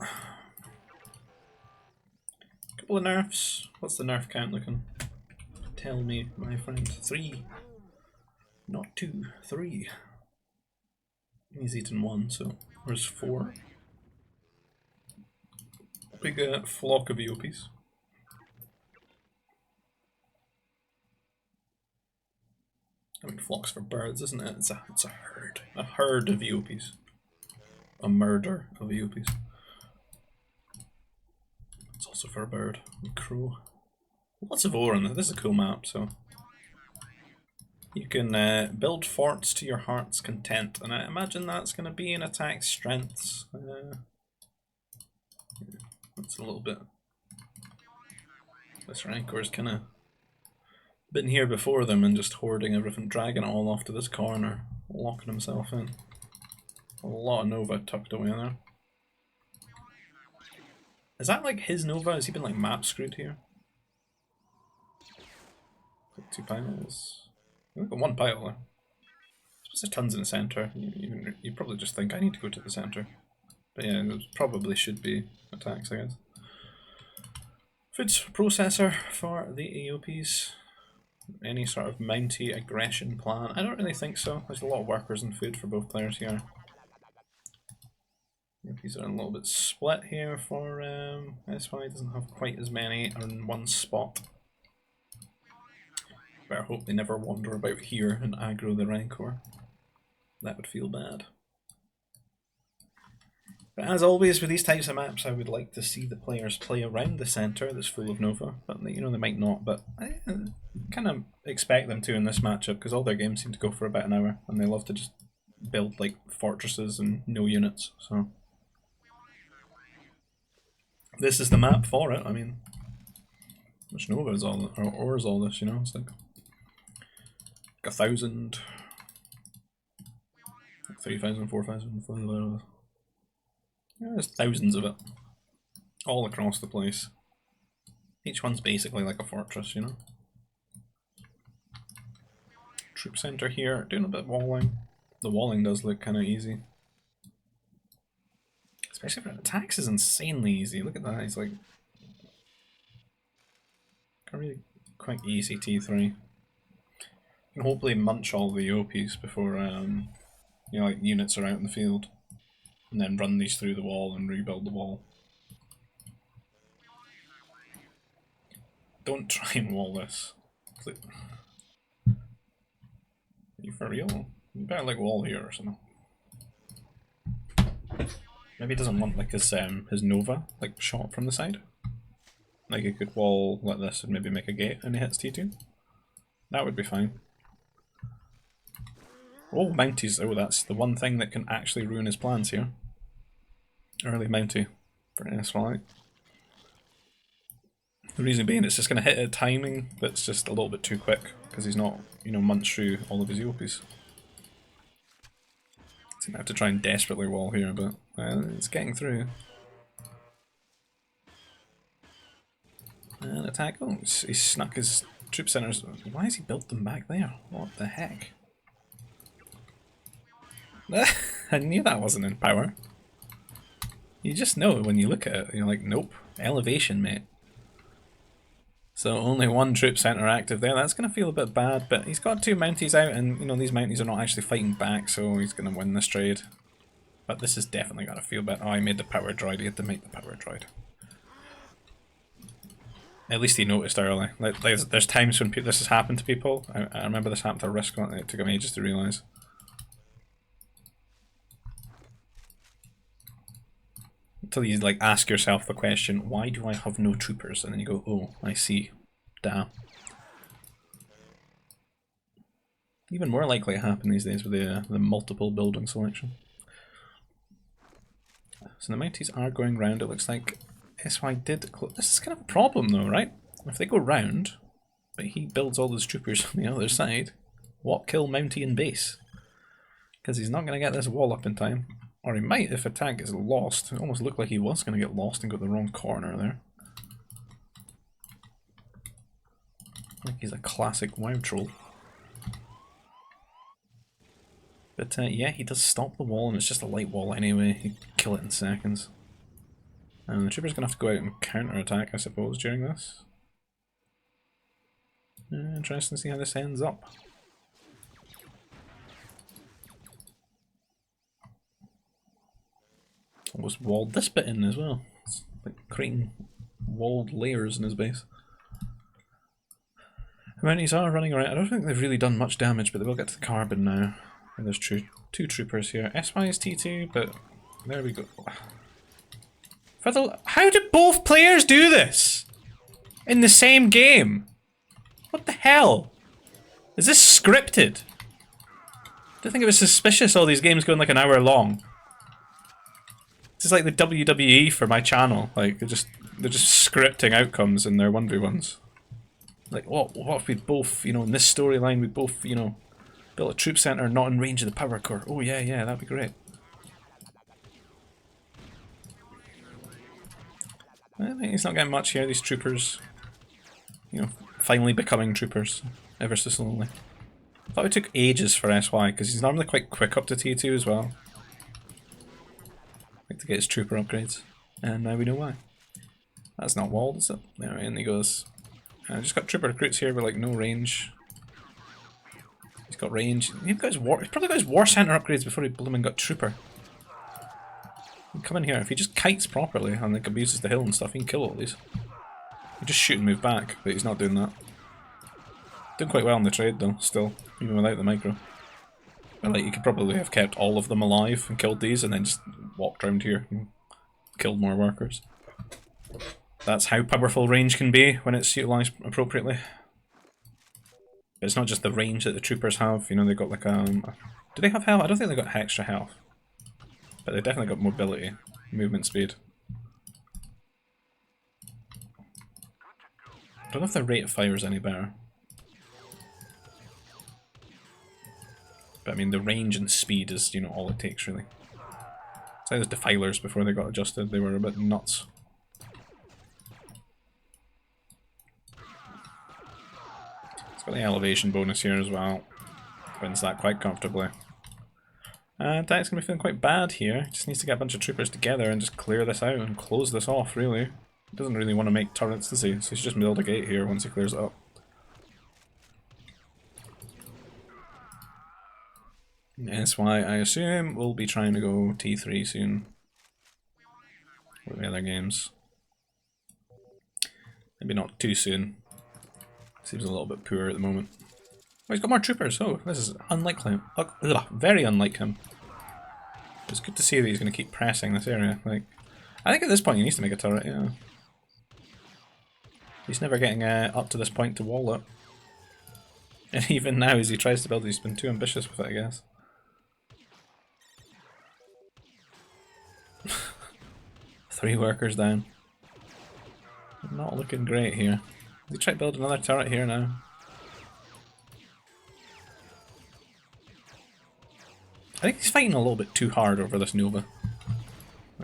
Couple of nerfs. What's the nerf count looking? Tell me, my friend. 3. Not 2, 3. He's eaten 1, so There's 4. Big flock of EOPs. I mean, flocks for birds, isn't it? It's a herd. A herd of EOPs. A murder of EOPs. It's also for a bird. A crow. Lots of ore in there. This is a cool map, so. You can build forts to your heart's content, and I imagine that's going to be in attack strengths. That's a little bit. This Rancor's kind of been here before them and just hoarding everything, dragging it all off to this corner, locking himself in. A lot of Nova tucked away in there. Is that like his Nova? Has he been like map screwed here? 2 piles. We've got 1 pile there. I suppose there's tons in the centre. You probably just think I need to go to the centre. But yeah, there probably should be attacks, I guess. Food processor for the AOPs. Any sort of mounty aggression plan? I don't really think so. There's a lot of workers and food for both players here. AOPs are a little bit split here for SY. Doesn't have quite as many in one spot. Better hope they never wander about here and aggro the Rancor. That would feel bad. But as always with these types of maps, I would like to see the players play around the centre that's full of Nova. But you know, they might not, but I kind of expect them to in this matchup because all their games seem to go for about an hour and they love to just build like fortresses and no units. So this is the map for it. I mean, much Nova is all, or is all this, you know? It's like 1,000, 3,000, 4,000, yeah, there's thousands of it, all across the place. Each one's basically like a fortress, you know. Troop centre here, doing a bit of walling. The walling does look kind of easy. Especially for attacks is insanely easy. Look at that, he's like... really quite easy T3. And hopefully munch all the OPs before, you know, like units are out in the field. And then run these through the wall and rebuild the wall. Don't try and wall this. Are you for real? You better like wall here or something. Maybe he doesn't want like his Nova like shot from the side. Like he could wall like this and maybe make a gate and he hits T2. That would be fine. Oh, Mounties. Oh, that's the one thing that can actually ruin his plans here. Early Mountie for SY. The reason being it's just going to hit a timing that's just a little bit too quick because he's not, you know, munched through all of his EOPs. He's going to have to try and desperately wall here, but it's getting through. And attack. Oh, he snuck his troop centers. Why has he built them back there? What the heck? I knew that wasn't in power. You just know when you look at it. You're like, nope. Elevation, mate. So only 1 troop center active there. That's going to feel a bit bad, but he's got 2 Mounties out, and you know these Mounties are not actually fighting back, so he's going to win this trade. But this is definitely going to feel bad. Oh, he made the power droid. He had to make the power droid. At least he noticed early. Like, there's times when this has happened to people. I remember this happened to Risk. It took him ages to realise. Until you like ask yourself the question, why do I have no troopers? And then you go, oh, I see. Damn. Even more likely to happen these days with the multiple building selection. So the Mounties are going round. It looks like SY did close. This is kind of a problem though, right? If they go round, but he builds all those troopers on the other side, what kill Mountie in base? Because he's not going to get this wall up in time. Or he might if a tank is lost. It almost looked like he was going to get lost and go to the wrong corner there. I think he's a classic WoW troll. But yeah, he does stop the wall, and it's just a light wall anyway. He'd kill it in seconds. And the trooper's going to have to go out and counter-attack, I suppose, during this. Interesting to see how this ends up. Almost walled this bit in as well. It's like creating walled layers in his base. The mounties are running around. I don't think they've really done much damage, but they will get to the carbon now. And there's two troopers here. SY is T2, but there we go. How did both players do this? In the same game? What the hell? Is this scripted? I think it was suspicious all these games going like an hour long. This is like the WWE for my channel. Like they're just scripting outcomes in their 1v1s. Like, what if we both, you know, in this storyline, we both, you know, built a troop center not in range of the power core. Oh yeah, that'd be great. I think he's not getting much here, these troopers. You know, finally becoming troopers, ever so slowly. I thought it took ages for SY, because he's normally quite quick up to T2 as well. Like to get his trooper upgrades. And now we know why. That's not walled, is it? There, in he goes. I just got trooper recruits here with like no range. He's got range. He's probably got his war center upgrades before he blooming got trooper. He can come in here. If he just kites properly and like abuses the hill and stuff, he can kill all these. He just shoot and move back, but he's not doing that. Doing quite well in the trade though, still, even without the micro. But like, you could probably have kept all of them alive and killed these and then just walked around here and killed more workers. That's how powerful range can be when it's utilised appropriately. But it's not just the range that the troopers have, you know, they've got like do they have health? I don't think they've got extra health. But they've definitely got mobility, movement speed. I don't know if their rate of fire is any better. But I mean, the range and speed is, you know, all it takes really. It's like those defilers before they got adjusted, they were a bit nuts. It's got the elevation bonus here as well. Wins that quite comfortably. Attack's going to be feeling quite bad here. Just needs to get a bunch of troopers together and just clear this out and close this off, really. He doesn't really want to make turrets, does he? So he should just build a gate here once he clears it up. That's why I assume we'll be trying to go T3 soon. With the other games. Maybe not too soon. Seems a little bit poor at the moment. Oh, he's got more troopers. Oh, this is unlike him. Very unlike him. It's good to see that he's going to keep pressing this area. Like, I think at this point he needs to make a turret, yeah. He's never getting up to this point to wall it. And even now, as he tries to build, he's been too ambitious with it, I guess. Three workers down. Not looking great here. He try to build another turret here now. I think he's fighting a little bit too hard over this Nova.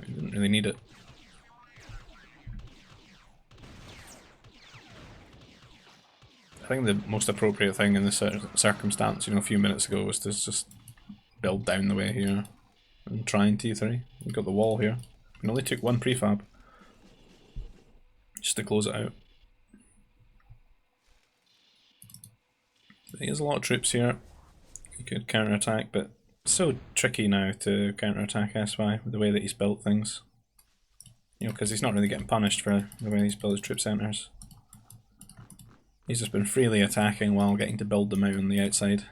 He didn't really need it. I think the most appropriate thing in this circumstance, you know, a few minutes ago was to just build down the way here and try in T3. We've got the wall here. It only took one prefab just to close it out. He has a lot of troops here. He could counter-attack, but it's so tricky now to counter-attack SY with the way that he's built things. You know, because he's not really getting punished for the way he's built his troop centres. He's just been freely attacking while getting to build them out on the outside,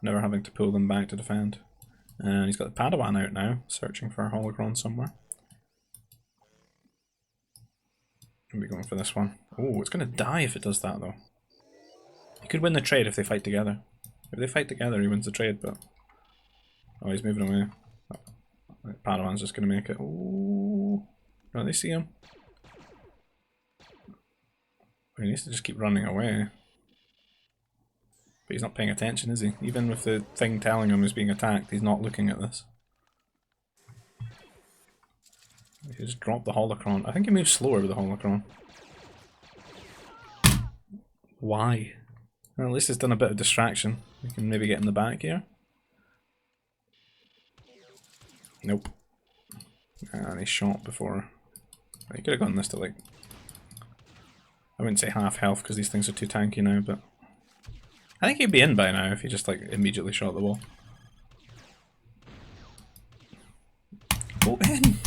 never having to pull them back to defend. And he's got the Padawan out now, searching for a holocron somewhere. I'll be going for this one. Oh, it's going to die if it does that though. He could win the trade if they fight together. If they fight together, he wins the trade, but... Oh, he's moving away. Oh, Padawan's just going to make it. Ooh. No, they see him. He needs to just keep running away. But he's not paying attention, is he? Even with the thing telling him he's being attacked, he's not looking at this. He just dropped the holocron. I think he moves slower with the holocron. Why? Well, at least it's done a bit of distraction. We can maybe get in the back here. Nope. And he shot before. He could have gotten this to like... I wouldn't say half health because these things are too tanky now, but... I think he'd be in by now if he just like immediately shot the wall. Go in!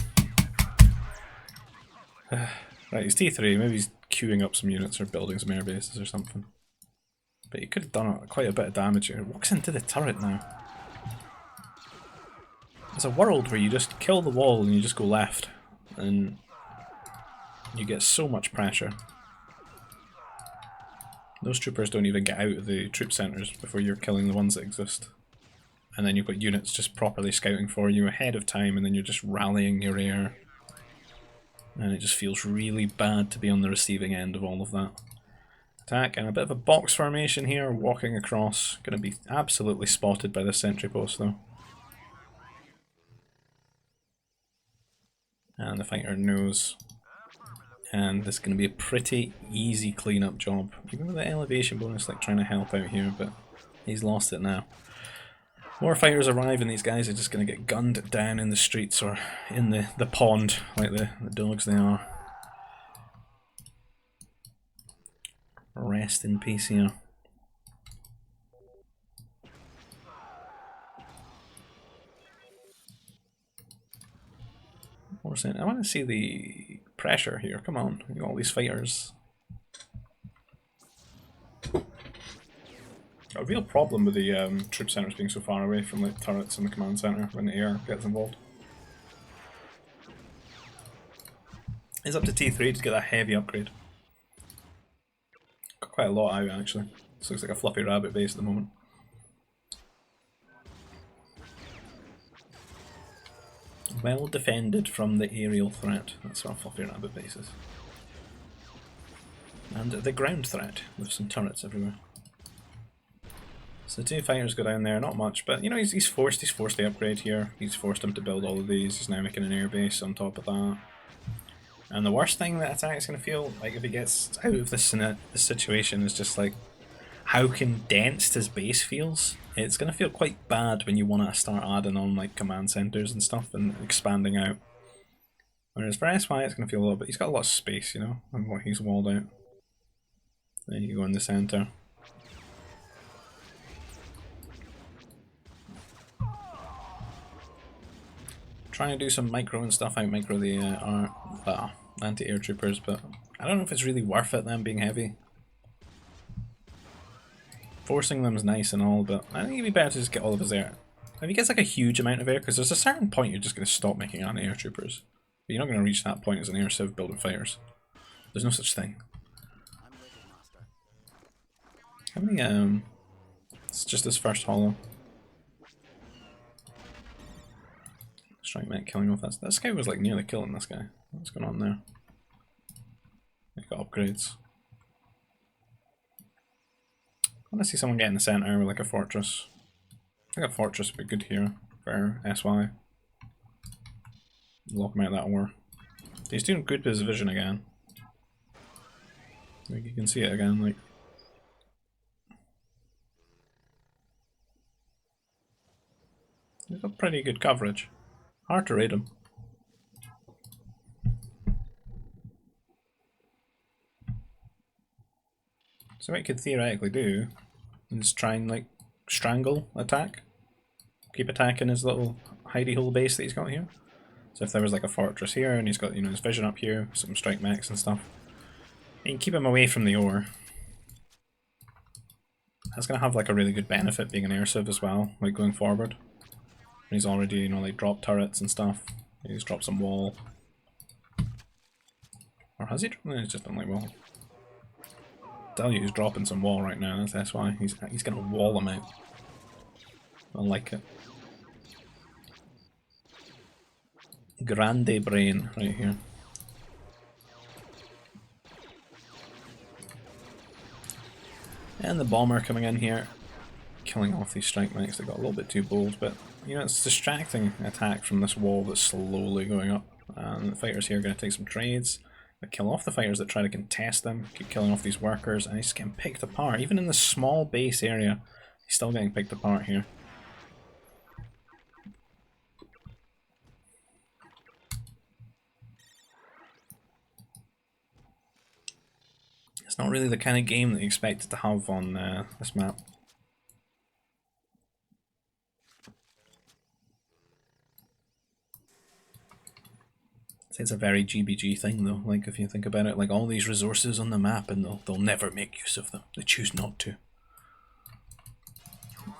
Right, he's T3, maybe he's queuing up some units or building some air bases or something. But he could have done quite a bit of damage here. Walks into the turret now. There's a world where you just kill the wall and you just go left, and you get so much pressure. Those troopers don't even get out of the troop centres before you're killing the ones that exist. And then you've got units just properly scouting for you ahead of time, and then you're just rallying your air. And it just feels really bad to be on the receiving end of all of that. Attack, and a bit of a box formation here, walking across. Going to be absolutely spotted by this sentry post though. And the fighter knows. And this is going to be a pretty easy cleanup job. Even with the elevation bonus, like trying to help out here, but he's lost it now. More fighters arrive and these guys are just going to get gunned down in the streets or in the pond, like the dogs they are. Rest in peace here. I want to see the pressure here, come on, you got all these fighters. A real problem with the troop centres being so far away from the turrets and the command centre when the air gets involved. It's up to T3 to get that heavy upgrade. Got quite a lot out actually. This looks like a fluffy rabbit base at the moment. Well defended from the aerial threat. That's what a fluffy rabbit base is. And the ground threat with some turrets everywhere. So the two fighters go down there, not much, but you know he's forced the upgrade here. He's forced him to build all of these. He's now making an air base on top of that. And the worst thing that Attack's going to feel like if he gets out of this situation is just like how condensed his base feels. It's going to feel quite bad when you want to start adding on like command centers and stuff and expanding out. Whereas for SY it's going to feel a little bit, he's got a lot of space, you know, and what he's walled out. Then you go in the center. Trying to do some micro and stuff out, micro the anti-air troopers, but I don't know if it's really worth it, them being heavy. Forcing them is nice and all, but I think it'd be better to just get all of his air. If he gets like a huge amount of air, because there's a certain point you're just going to stop making anti-air troopers. But you're not going to reach that point as an air civ building fighters. There's no such thing. How many, it's just his first hollow. Strike mech killing off that scout was like nearly killing this guy. What's going on there? They got upgrades. I want to see someone get in the center with like a fortress. I think a fortress would be good here for SY. Lock him out that war. He's doing good with his vision again. Like you can see it again, like. He's got pretty good coverage. Hard to rate him. So what you could theoretically do is try and like strangle attack. Keep attacking his little hidey hole base that he's got here. So if there was like a fortress here and he's got, you know, his vision up here, some strike mechs and stuff. You can keep him away from the ore. That's gonna have like a really good benefit being an air civ as well, like going forward. He's already, you know, like dropped turrets and stuff. He's dropped some wall. Or has he? No, he's just done like wall. Tell you, he's dropping some wall right now. That's why he's gonna wall him out. I like it. Grande brain right here. And the bomber coming in here, killing off these strike mechs that got a little bit too bold, but you know, it's distracting attack from this wall that's slowly going up. And the fighters here are going to take some trades, but kill off the fighters that try to contest them, keep killing off these workers, and he's getting picked apart. Even in the small base area, he's still getting picked apart here. It's not really the kind of game that you expect it to have on this map. It's a very GBG thing though, like if you think about it, like all these resources on the map and they'll never make use of them. They choose not to.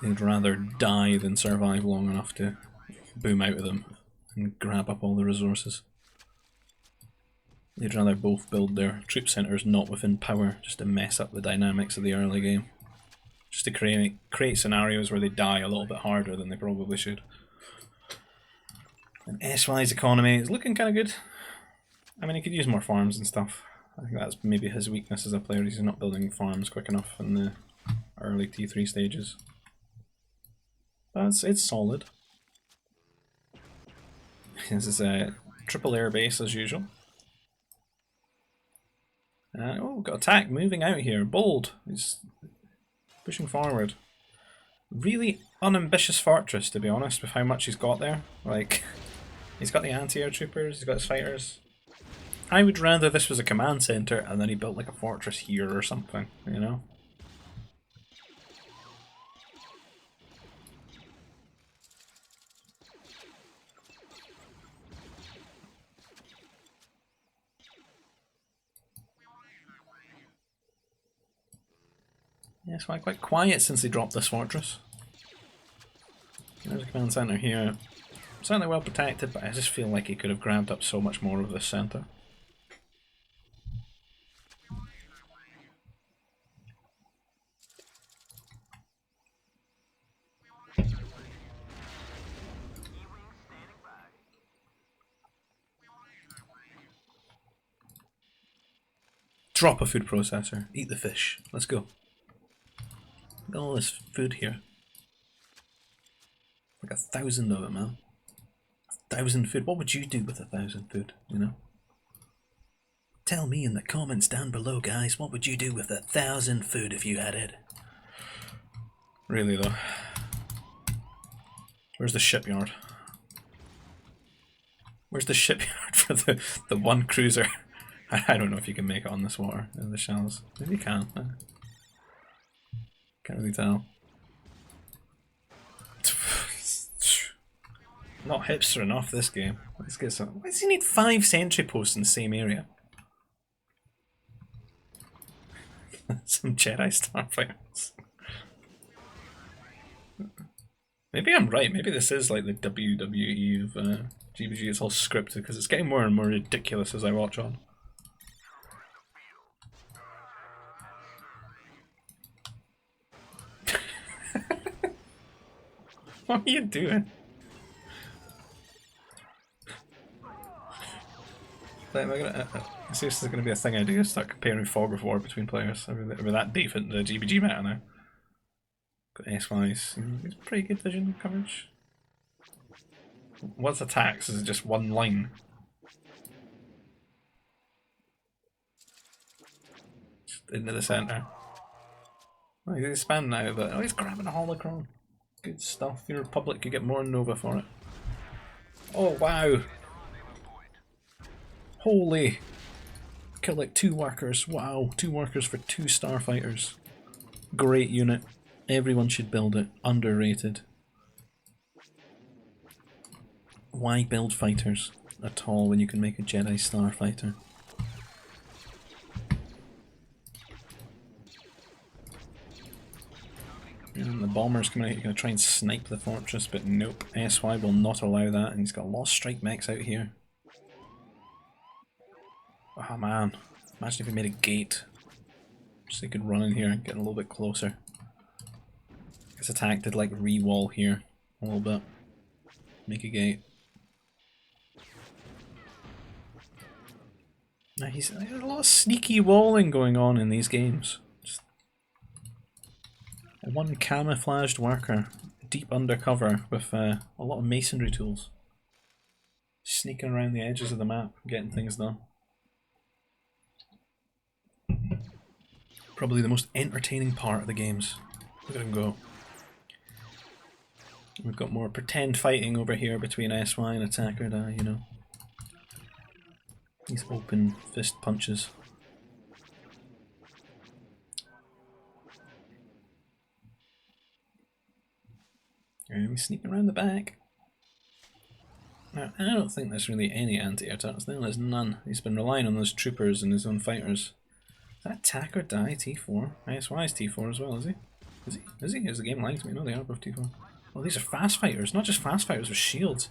They'd rather die than survive long enough to boom out of them and grab up all the resources. They'd rather both build their troop centres not within power, just to mess up the dynamics of the early game. Just to create scenarios where they die a little bit harder than they probably should. And SY's economy is looking kind of good. I mean, he could use more farms and stuff. I think that's maybe his weakness as a player, he's not building farms quick enough in the early T3 stages. But it's solid. This is a triple air base as usual. Oh, got attack moving out here. Bold. He's pushing forward. Really unambitious fortress, to be honest, with how much he's got there. Like, he's got the anti-air troopers, he's got his fighters. I would rather this was a command center and then he built like a fortress here or something, you know? Yeah, it's quite quiet since they dropped this fortress. There's a command center here. Certainly well protected, but I just feel like he could have grabbed up so much more of this center. Drop a food processor. Eat the fish. Let's go. Look at all this food here. Like 1,000 of it, man. 1,000 food. What would you do with 1,000 food, you know? Tell me in the comments down below, guys, what would you do with 1,000 food if you had it? Really, though. Where's the shipyard? Where's the shipyard for the one cruiser? I don't know if you can make it on this water in the shallows. Maybe you can. Can't really tell. Not hipster enough, this game. Let's get some. Why does he need 5 sentry posts in the same area? Some Jedi starfighters. Maybe I'm right. Maybe this is like the WWE of GBG. It's all scripted because it's getting more and more ridiculous as I watch on. What are you doing? Am I gonna, this is going to be a thing I do, start comparing fog of war between players. Are we that deep into the GBG meta now? Got SY's. It's pretty good vision coverage. What's attacks? Is it just one line? Just into the centre. Oh, he's expanding now, but oh, he's grabbing a holocron. Good stuff. The Republic could get more Nova for it. Oh, wow. Holy. Kill like 2 workers. Wow, 2 workers for 2 starfighters. Great unit. Everyone should build it. Underrated. Why build fighters at all when you can make a Jedi starfighter? And the bomber's coming out, you're going to try and snipe the fortress, but nope. SY will not allow that, and he's got lost strike mechs out here. Oh man, imagine if he made a gate. So he could run in here and get a little bit closer. His attack did like re-wall here a little bit. Make a gate. Now there's a lot of sneaky walling going on in these games. Just one camouflaged worker, deep undercover with a lot of masonry tools. Sneaking around the edges of the map, getting things done. Probably the most entertaining part of the games. Look at him go. We've got more pretend fighting over here between SY and Attacker Die, you know. These open fist punches. And we sneak around the back. Now, I don't think there's really any anti-air attacks. No, there's none. He's been relying on those troopers and his own fighters. Is that attack or die T4? ISY is T4 as well, is he? Is he? Is he? Is the game lying to me? No, they are both T4. Oh, these are fast fighters. Not just fast fighters with shields.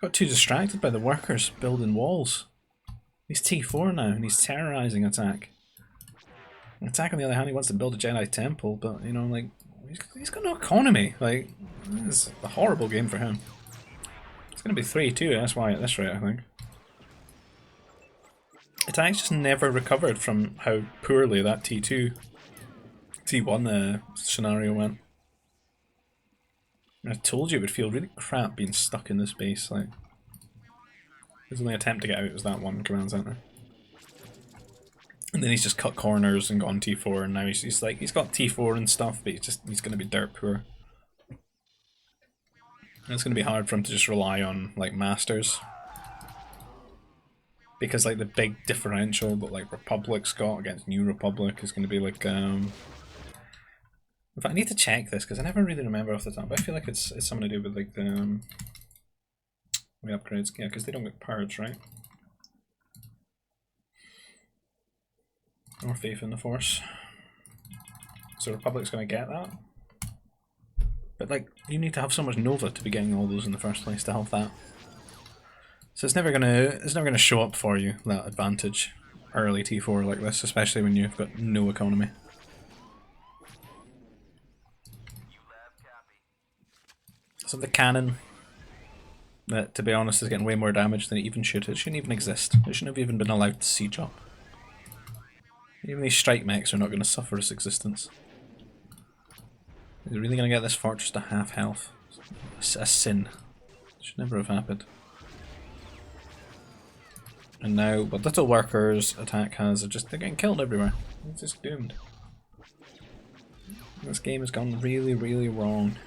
Got too distracted by the workers building walls. He's T4 now, and he's terrorizing attack. Attack, on the other hand, he wants to build a Jedi temple, but, you know, like, he's got no economy. Like, this is a horrible game for him. It's going to be 3-2, that's why at this rate, I think. Attack's just never recovered from how poorly that T2, T1 scenario went. I told you it would feel really crap being stuck in this base. Like, his only attempt to get out was that one command center. And then he's just cut corners and gone T4, and now he's like, he's got T4 and stuff, but he's going to be dirt poor. And it's going to be hard for him to just rely on, like, masters. Because, like, the big differential that, like, Republic's got against New Republic is going to be, like, in fact, I need to check this, because I never really remember off the top, but I feel like it's something to do with, like, the upgrades. Yeah, because they don't get purged, right? More faith in the Force. So Republic's going to get that. But, like, you need to have so much Nova to be getting all those in the first place to have that. So it's never gonna show up for you, that advantage early T4 like this, especially when you've got no economy. So the cannon, that to be honest is getting way more damage than it even should. It shouldn't even exist. It shouldn't have even been allowed to siege up. Even these strike mechs are not going to suffer its existence. Is it really going to get this fortress to half health? It's a sin. It should never have happened. And now, what little workers attack has, they're getting killed everywhere. It's just doomed. This game has gone really, really wrong.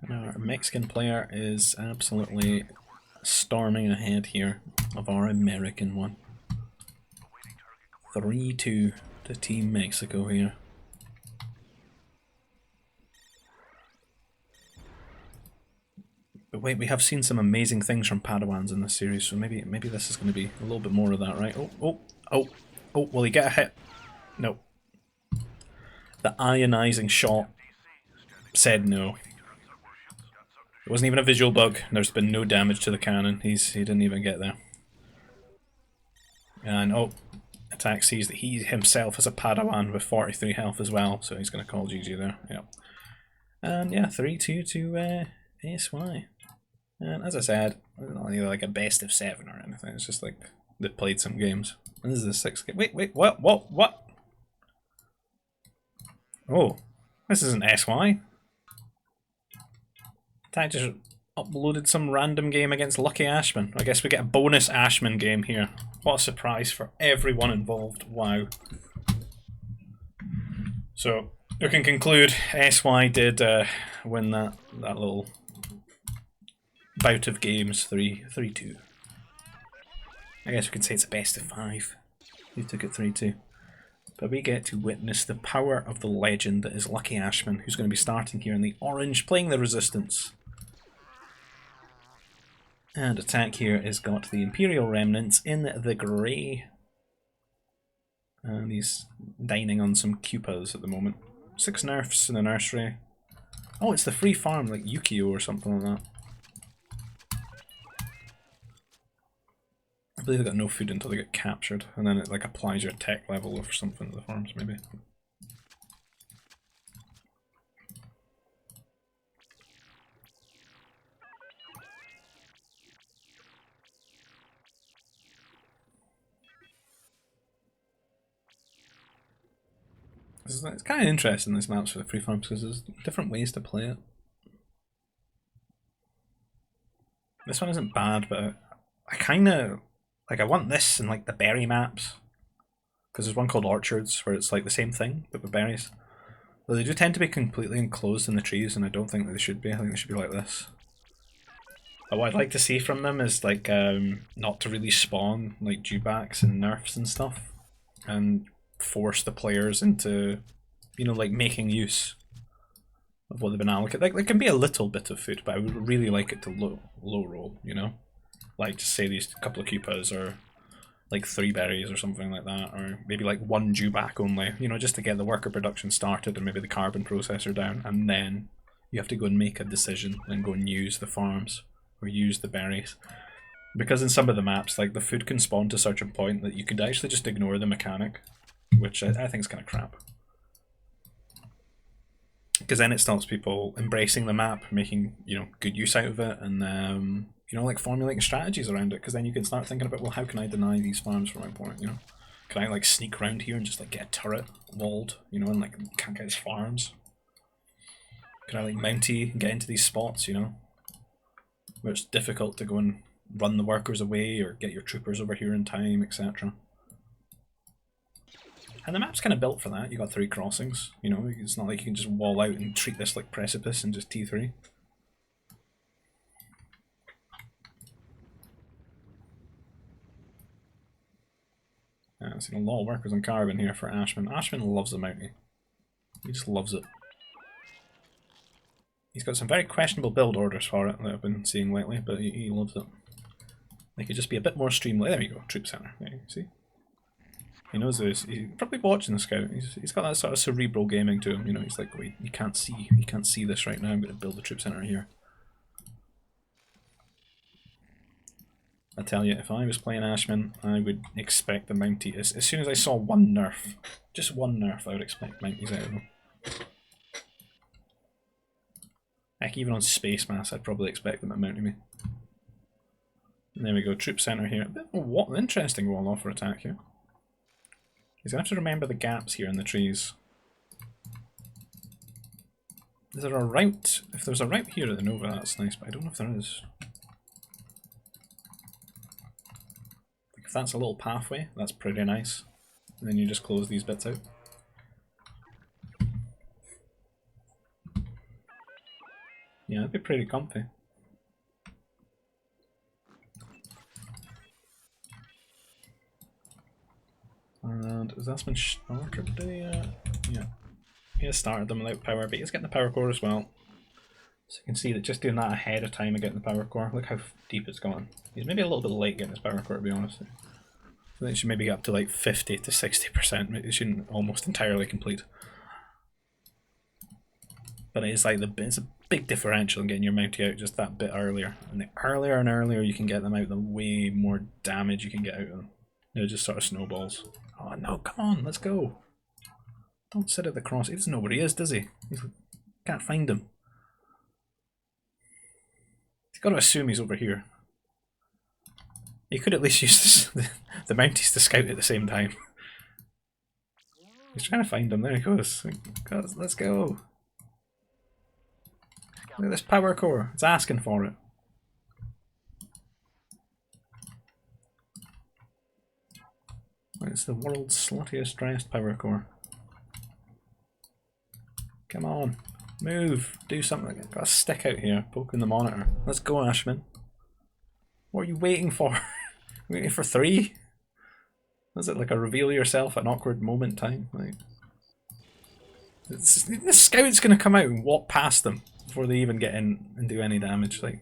Now our Mexican player is absolutely storming ahead here of our American one. 3-2 to Team Mexico here. But wait, we have seen some amazing things from Padawans in this series, so maybe this is going to be a little bit more of that, right? Oh, will he get a hit? No. The ionizing shot said no. It wasn't even a visual bug. There's been no damage to the cannon. He didn't even get there. And oh, attack sees that he himself has a Padawan with 43 health as well, so he's going to call GG there. Yep. And yeah, 3-2 to ASY. And as I said, it's not really like a best of 7 or anything. It's just like they played some games. And this is the 6th game. Wait, what? Oh, this isn't SY. Attack just uploaded some random game against Lucky Ashman. I guess we get a bonus Ashman game here. What a surprise for everyone involved. Wow. So, we can conclude SY did win that little bout of games, 3-2. I guess we can say it's a best of 5. He took it 3-2. But we get to witness the power of the legend that is Lucky Ashman, who's going to be starting here in the orange, playing the Resistance. And attack here has got the Imperial Remnants in the grey. And he's dining on some Cupas at the moment. 6 nerfs in the nursery. Oh, it's the free farm, like Yukio or something like that. I believe they got no food until they get captured, and then it like applies your tech level or something to the farms, maybe. It's kind of interesting, this maps for the free farms, because there's different ways to play it. This one isn't bad, but I kind of like, I want this in like the berry maps, because there's one called Orchards where it's like the same thing but with berries. Though they do tend to be completely enclosed in the trees, and I don't think that they should be. I think they should be like this. But what I'd like to see from them is like not to really spawn like dewbacks and nerfs and stuff, and force the players into, you know, like making use of what they've been allocated. Like there can be a little bit of food, but I would really like it to low roll. You know, like just say these couple of Koopas or like 3 berries or something like that, or maybe like 1 dewback only. You know, just to get the worker production started and maybe the carbon processor down, and then you have to go and make a decision and go and use the farms or use the berries. Because in some of the maps, like the food can spawn to such a point that you could actually just ignore the mechanic, which I think is kind of crap. Because then it stops people embracing the map, making, you know, good use out of it, and you know, like formulating strategies around it. Because then you can start thinking about, well, how can I deny these farms from my opponent? You know, can I like sneak around here and just like get a turret walled? You know, and like can't get his farms. Can I like Mountie and get into these spots? You know, where it's difficult to go and run the workers away or get your troopers over here in time, etc. And the map's kind of built for that. You got 3 crossings, you know, it's not like you can just wall out and treat this like Precipice and just T3. I've seen a lot of workers on carbon here for Ashman. Ashman loves the Mountie. He just loves it. He's got some very questionable build orders for it that I've been seeing lately, but he loves it. They could just be a bit more streamlined. There we go, Troop Center. There you see? He knows this. He's probably watching the scout. He's got that sort of cerebral gaming to him. You know, he's like, wait, you can't see this right now. I'm going to build the troop center here. I tell you, if I was playing Ashman, I would expect the Mountie. As soon as I saw 1 nerf, just 1 nerf, I would expect Mounties out of them. Heck, even on Space Mass, I'd probably expect them to Mountie me. And there we go, troop center here. What an interesting wall offer attack here. He's going to have to remember the gaps here in the trees. Is there a route? If there's a route here at the Nova, that's nice, but I don't know if there is. If that's a little pathway, that's pretty nice. And then you just close these bits out. Yeah, that'd be pretty comfy. And is that been started today? Yeah. He has started them without power, but he's getting the power core as well. So you can see that just doing that ahead of time of getting the power core, look how deep it's gone. He's maybe a little bit late getting his power core, to be honest. I think it should maybe get up to like 50 to 60%. It shouldn't almost entirely complete. But it's like it's a big differential in getting your Mountie out just that bit earlier. And the earlier and earlier you can get them out, the way more damage you can get out of them. It just sort of snowballs. Oh no, come on, let's go. Don't sit at the cross. He doesn't know where he is, does he? He can't find him. He's got to assume he's over here. He could at least use the Mounties to scout at the same time. He's trying to find him. There he goes. Let's go. Look at this power core. It's asking for it. It's the world's sluttiest dressed power core. Come on. Move. Do something. Got a stick out here poking the monitor. Let's go, Ashman. What are you waiting for? Waiting for 3? Was it like a reveal yourself at an awkward moment time? Like, the scout's gonna come out and walk past them before they even get in and do any damage. Like,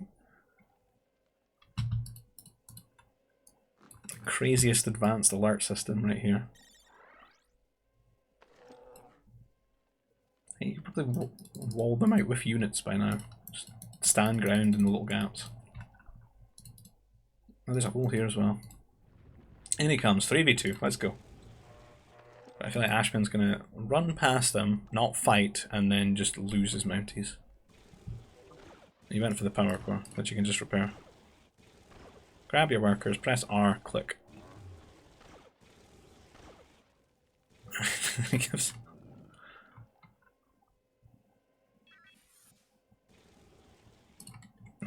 the craziest advanced alert system right here. You could probably wall them out with units by now. Just stand ground in the little gaps. Oh, there's a hole here as well. In he comes, 3v2, let's go. But I feel like Ashman's gonna run past them, not fight, and then just lose his Mounties. He went for the power core, which you can just repair. Grab your workers, press R, click.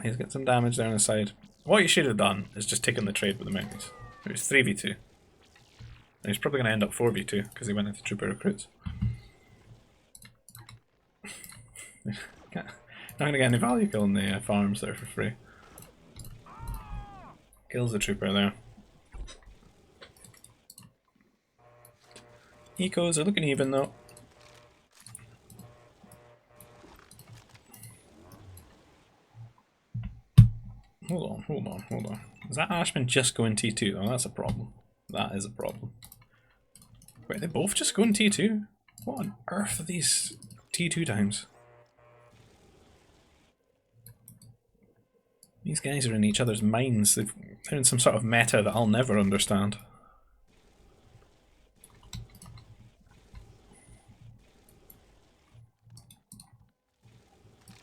He's got some damage down the side. What you should have done is just taken the trade with the Mounties. It was 3v2. And he's probably going to end up 4v2 because he went into trooper recruits. Not going to get any value killing the farms there for free. Kills the trooper there. Ecos are looking even though. Hold on. Is that Ashman just going T2? Oh, that's a problem. That is a problem. Wait, they both just going T2? What on earth are these T2 times? These guys are in each other's minds. They're in some sort of meta that I'll never understand.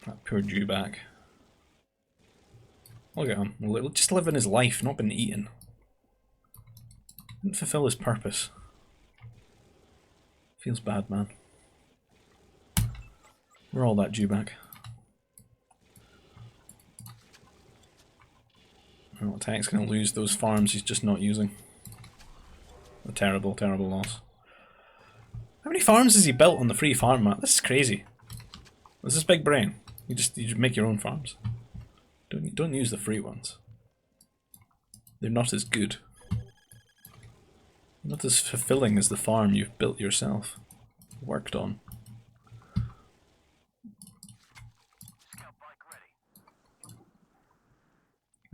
That poor Jewback. Look at him. Just living his life, not been eaten. Didn't fulfill his purpose. Feels bad, man. We're all that Jewback. Well, Attack's going to lose those farms he's just not using. A terrible, terrible loss. How many farms has he built on the free farm map? This is crazy. This is big brain. You just make your own farms. Don't use the free ones. They're not as good. Not as fulfilling as the farm you've built yourself. Worked on.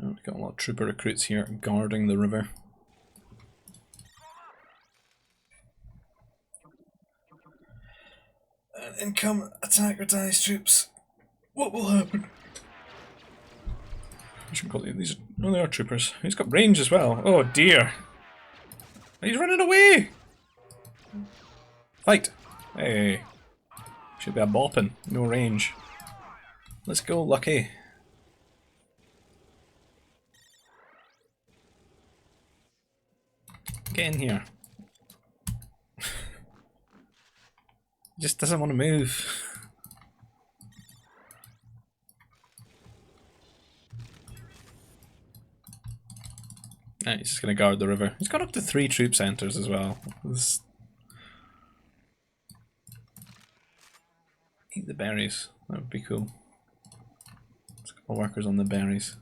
Oh, we've got a lot of trooper recruits here guarding the river. An income attacker dies troops. What will happen? These no, they are troopers. He's got range as well. Oh dear. He's running away! Fight! Hey. Should be a bopping. No range. Let's go, Lucky. Get in here. Just doesn't want to move. Nah, he's just going to guard the river. He's got up to 3 troop centres as well. Eat the berries. That would be cool. Let's get more workers on the berries.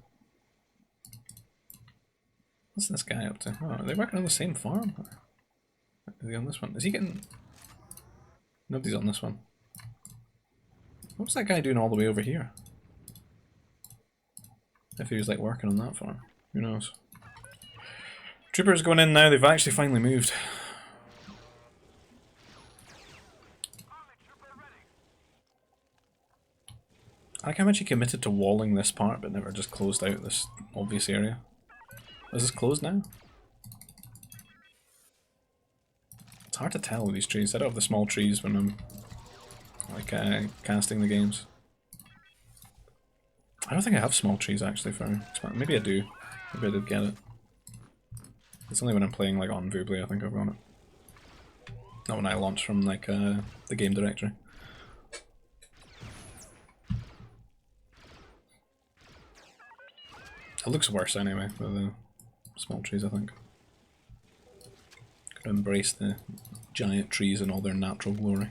What's this guy up to? Oh, are they working on the same farm? Is he on this one? Is he getting... Nobody's on this one. What's that guy doing all the way over here? If he was like working on that farm. Who knows? Troopers going in now, they've actually finally moved. I like how much he committed to walling this part but never just closed out this obvious area. Is this closed now? It's hard to tell with these trees. I don't have the small trees when I'm like casting the games. I don't think I have small trees actually for maybe I do. Maybe I did get it. It's only when I'm playing like on Voobly I think I've got it. Not when I launch from like the game directory. It looks worse anyway with the small trees I think. Gotta embrace the giant trees in all their natural glory.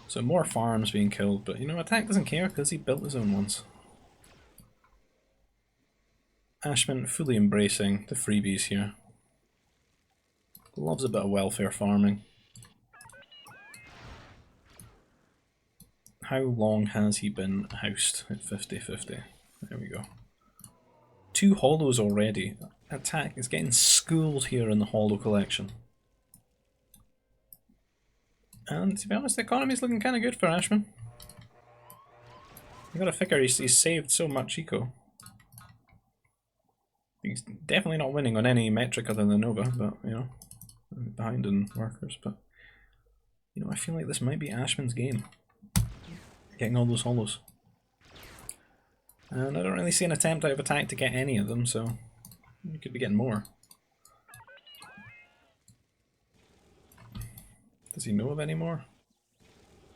So more farms being killed, but you know, Attack doesn't care because he built his own ones. Ashman fully embracing the freebies here. Loves a bit of welfare farming. How long has he been housed at 50-50? There we go. 2 holos already. Attack is getting schooled here in the holo collection. And to be honest, the economy's looking kind of good for Ashman. You gotta figure he's saved so much eco. He's definitely not winning on any metric other than Nova, but you know, behind in workers. But you know, I feel like this might be Ashman's game. Getting all those holos. And I don't really see an attempt out of Attack to get any of them, so you could be getting more. Does he know of any more?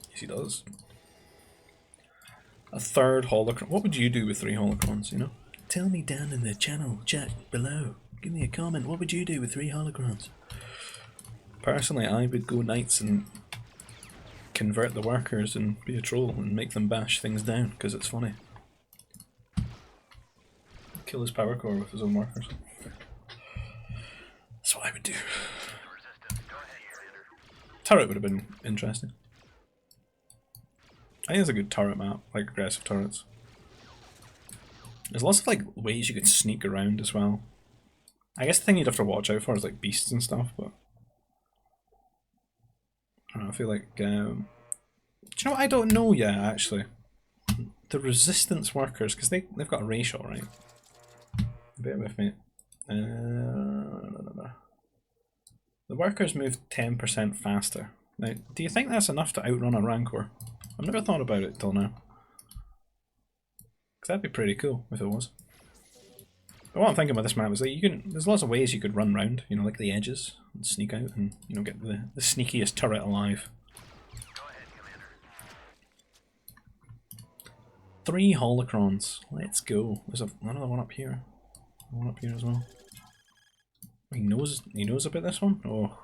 Yes, he does. A 3rd holocron. What would you do with 3 holocrons, you know? Tell me down in the channel chat below. Give me a comment. What would you do with 3 holocrons? Personally, I would go Knights and convert the workers and be a troll and make them bash things down because it's funny. Kill his power core with his own workers. That's what I would do. Turret would have been interesting. I think it's a good turret map, like aggressive turrets. There's lots of like ways you can sneak around as well. I guess the thing you'd have to watch out for is like beasts and stuff, but I don't know, I feel like do you know what I don't know yet actually? The resistance workers, because they've got a ratio, right? Bear with me. The workers move 10% faster. Now, do you think that's enough to outrun a Rancor? I've never thought about it till now. Because that'd be pretty cool if it was. But what I'm thinking about this map is that there's lots of ways you could run around, you know, like the edges, and sneak out and, you know, get the sneakiest turret alive. Go ahead, Commander. 3 holocrons. Let's go. There's another one up here. One up here as well. He knows about this one? Oh.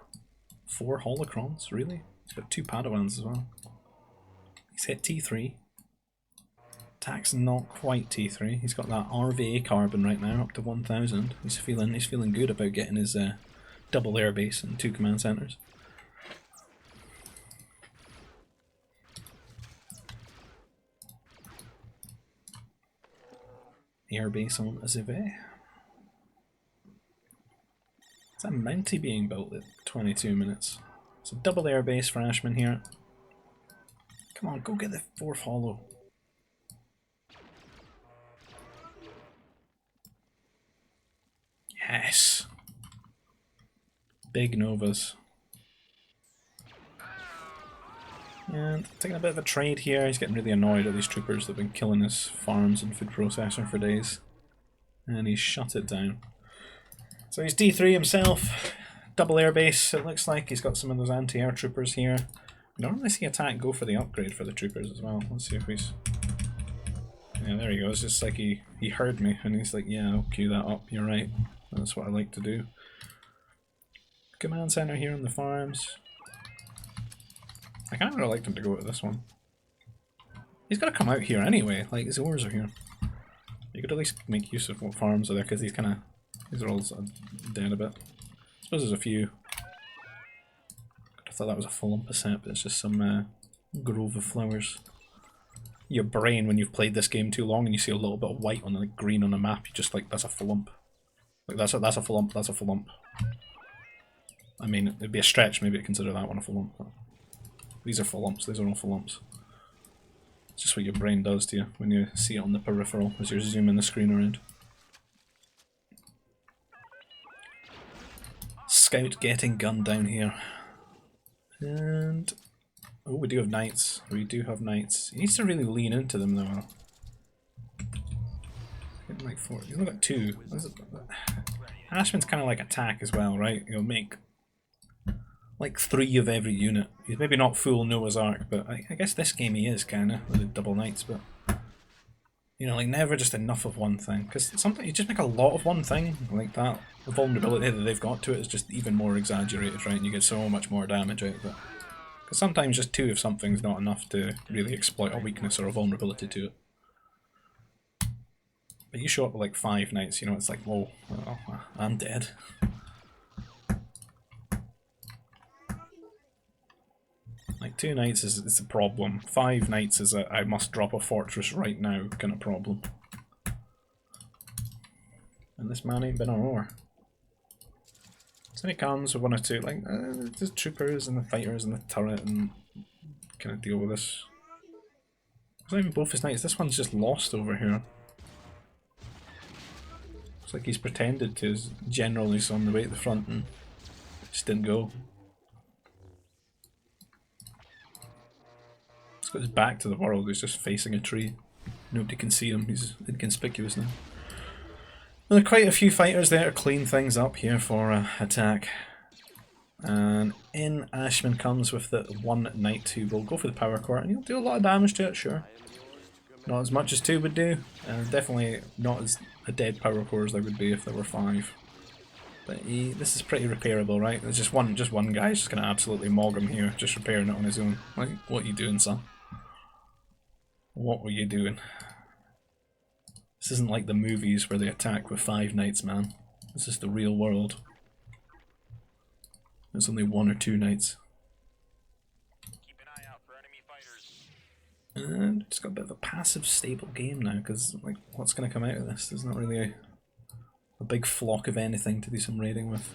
4 holocrons, really? He's got 2 Padawans as well. He's hit T3. Attack's not quite T3. He's got that RVA carbon right now, up to 1000. He's feeling good about getting his double airbase and 2 command centers. Airbase on Azive. Is that Mountie being built at 22 minutes? It's a double airbase for Ashman here. Come on, go get the 4th holo. Yes. Big Novas. And taking a bit of a trade here. He's getting really annoyed at these troopers that have been killing his farms and food processor for days. And he's shut it down. So he's D3 himself. Double airbase, it looks like. He's got some of those anti-air troopers here. I don't really see attack go for the upgrade for the troopers as well. Let's see if he's... Yeah, there he goes. Just like he heard me and he's like, yeah, I'll queue that up. You're right. That's what I like to do. Command center here on the farms. I kind of would have liked him to go to this one. He's got to come out here anyway. Like, his ores are here. You could at least make use of what farms are there because these are all sort of dead a bit. I suppose there's a few. I thought that was a full percent, but it's just some grove of flowers. Your brain, when you've played this game too long and you see a little bit of white on the green on the map, you just like, that's a flump. Like that's a flump, that's a flump. I mean, it'd be a stretch maybe to consider that one a flump. But these are flumps, these are all flumps. It's just what your brain does to you when you see it on the peripheral as you're zooming the screen around. Scout getting gunned down here. And... oh, we do have knights. We do have knights. He needs to really lean into them though. Like 4. He's only got 2. Ashman's kind of like attack as well, right? He'll make like 3 of every unit. He's maybe not full Noah's Ark, but I guess this game he is kind of with the double knights. But you know, like never just enough of one thing. Because sometimes you just make a lot of one thing like that. The vulnerability that they've got to it is just even more exaggerated, right? And you get so much more damage out of it. Because sometimes just 2 of something's not enough to really exploit a weakness or a vulnerability to it. But you show up with like 5 knights, you know, it's like, whoa, well, I'm dead. Like 2 knights is a problem. 5 knights is a I must drop a fortress right now kind of problem. And this man ain't been on war. So he comes with 1 or 2, like, the troopers and the fighters and the turret and kind of deal with this. It's not even both his knights, this one's just lost over here. Looks like he's pretended to his general he's on the way to the front and just didn't go. He's got his back to the world, he's just facing a tree. Nobody can see him, he's inconspicuous now. There are quite a few fighters there to clean things up here for attack. And in Ashman comes with the 1 knight who will go for the power core and he'll do a lot of damage to it, sure. Not as much as 2 would do, definitely not as a dead power core as there would be if there were 5. But this is pretty repairable, right? There's just one guy's just gonna absolutely mog him here, just repairing it on his own. Like, what are you doing, son? What were you doing? This isn't like the movies where they attack with 5 knights, man. This is the real world. There's only 1 or 2 knights. Keep an eye out for enemy fighters. And it's got a bit of a passive, stable game now, because like, what's going to come out of this? There's not really a big flock of anything to do some raiding with.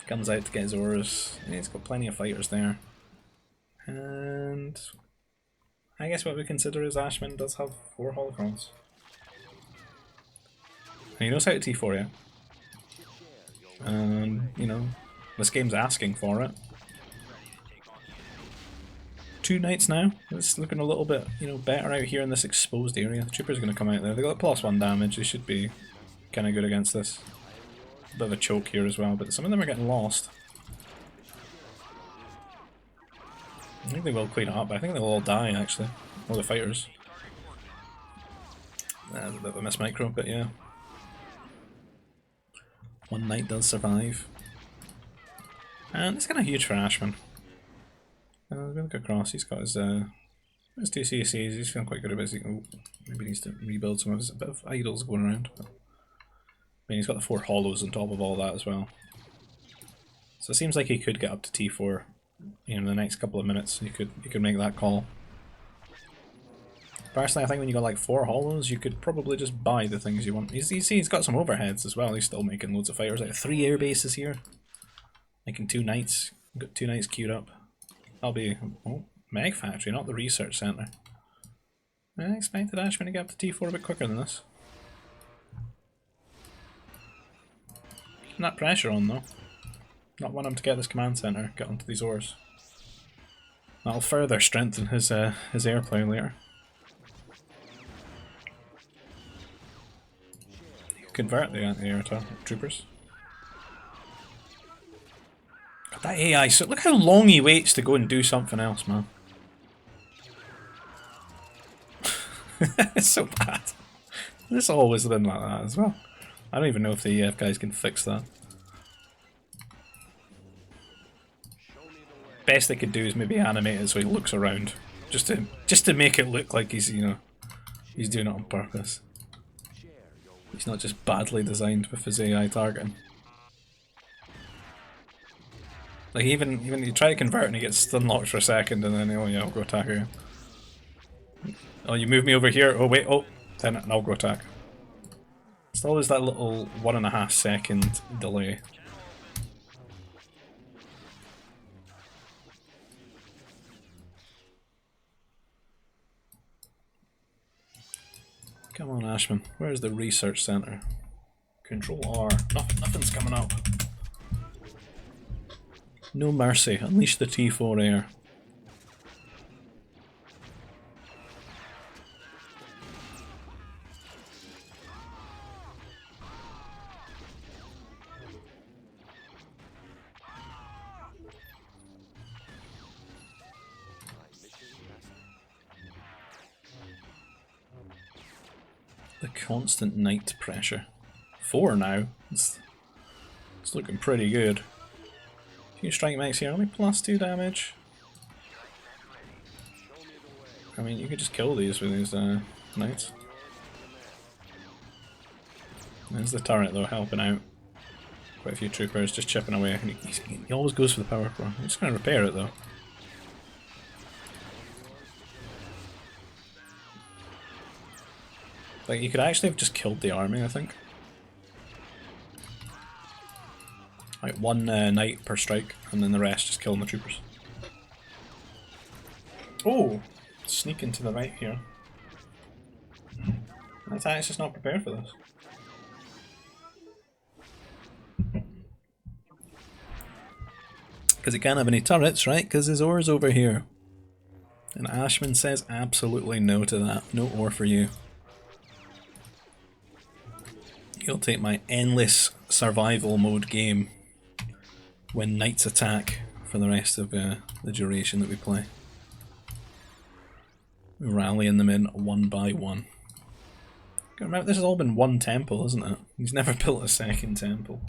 Comes out to get his auras. Yeah, he's got plenty of fighters there. And I guess what we consider is Ashman does have 4 holocrons. And he knows how to T4 you. And, you know, this game's asking for it. 2 knights now. It's looking a little bit, you know, better out here in this exposed area. The trooper's going to come out there. They got +1 damage. They should be kind of good against this. A bit of a choke here as well, but some of them are getting lost. I think they will clean it up. I think they'll all die actually. All the fighters. A bit of a miss micro, but yeah. 1 knight does survive. And it's kind of huge for Ashman. We're going to go across. He's got his 2 CCs. He's feeling quite good about it. Oh, maybe he needs to rebuild some of his bit of idols going around. But, I mean, he's got the 4 hollows on top of all that as well. So it seems like he could get up to T4. You know, in the next couple of minutes, you could make that call. Personally, I think when you got like 4 hollows, you could probably just buy the things you want. You see, he's got some overheads as well. He's still making loads of fighters. Like 3 air bases here, making 2 knights. Got 2 knights queued up. That'll be Meg Factory, not the research center. I expected Ashman to get up to T4 a bit quicker than this. Keeping that pressure on though. Not want him to get this command center, get onto these ores. That'll further strengthen his airplay later. Convert the anti-air troopers. God, that AI, so look how long he waits to go and do something else, man. It's so bad. It's always been like that as well. I don't even know if the EF guys can fix that. Best they could do is maybe animate it so he looks around, just to make it look like he's, you know, he's doing it on purpose. He's not just badly designed with his AI targeting. Like even you try to convert and he gets stun locked for a second, and then oh yeah, I'll go attack again. Oh, you move me over here. Oh wait, oh, then I'll go attack. It's always that little 1.5 second delay. Come on, Ashman. Where's the research center? Control R. Nothing's coming up. No mercy. Unleash the T4 air. The constant night pressure. 4 now. It's looking pretty good. Few strike mechs here, only +2 damage. I mean, you could just kill these with these knights. There's the turret though, helping out. Quite a few troopers just chipping away. And he always goes for the power core. He's just going to repair it though. Like, you could actually have just killed the army, I think. Like 1 knight per strike, and then the rest just killing the troopers. Oh! Sneak into the right here. That attack's just not prepared for this. Because he can't have any turrets, right? Because his ore's over here. And Ashman says absolutely no to that. No ore for you. You'll take my endless survival mode game when knights attack for the rest of the duration that we play. Rallying them in 1 by 1. Remember, this has all been one temple, isn't it? He's never built a second temple.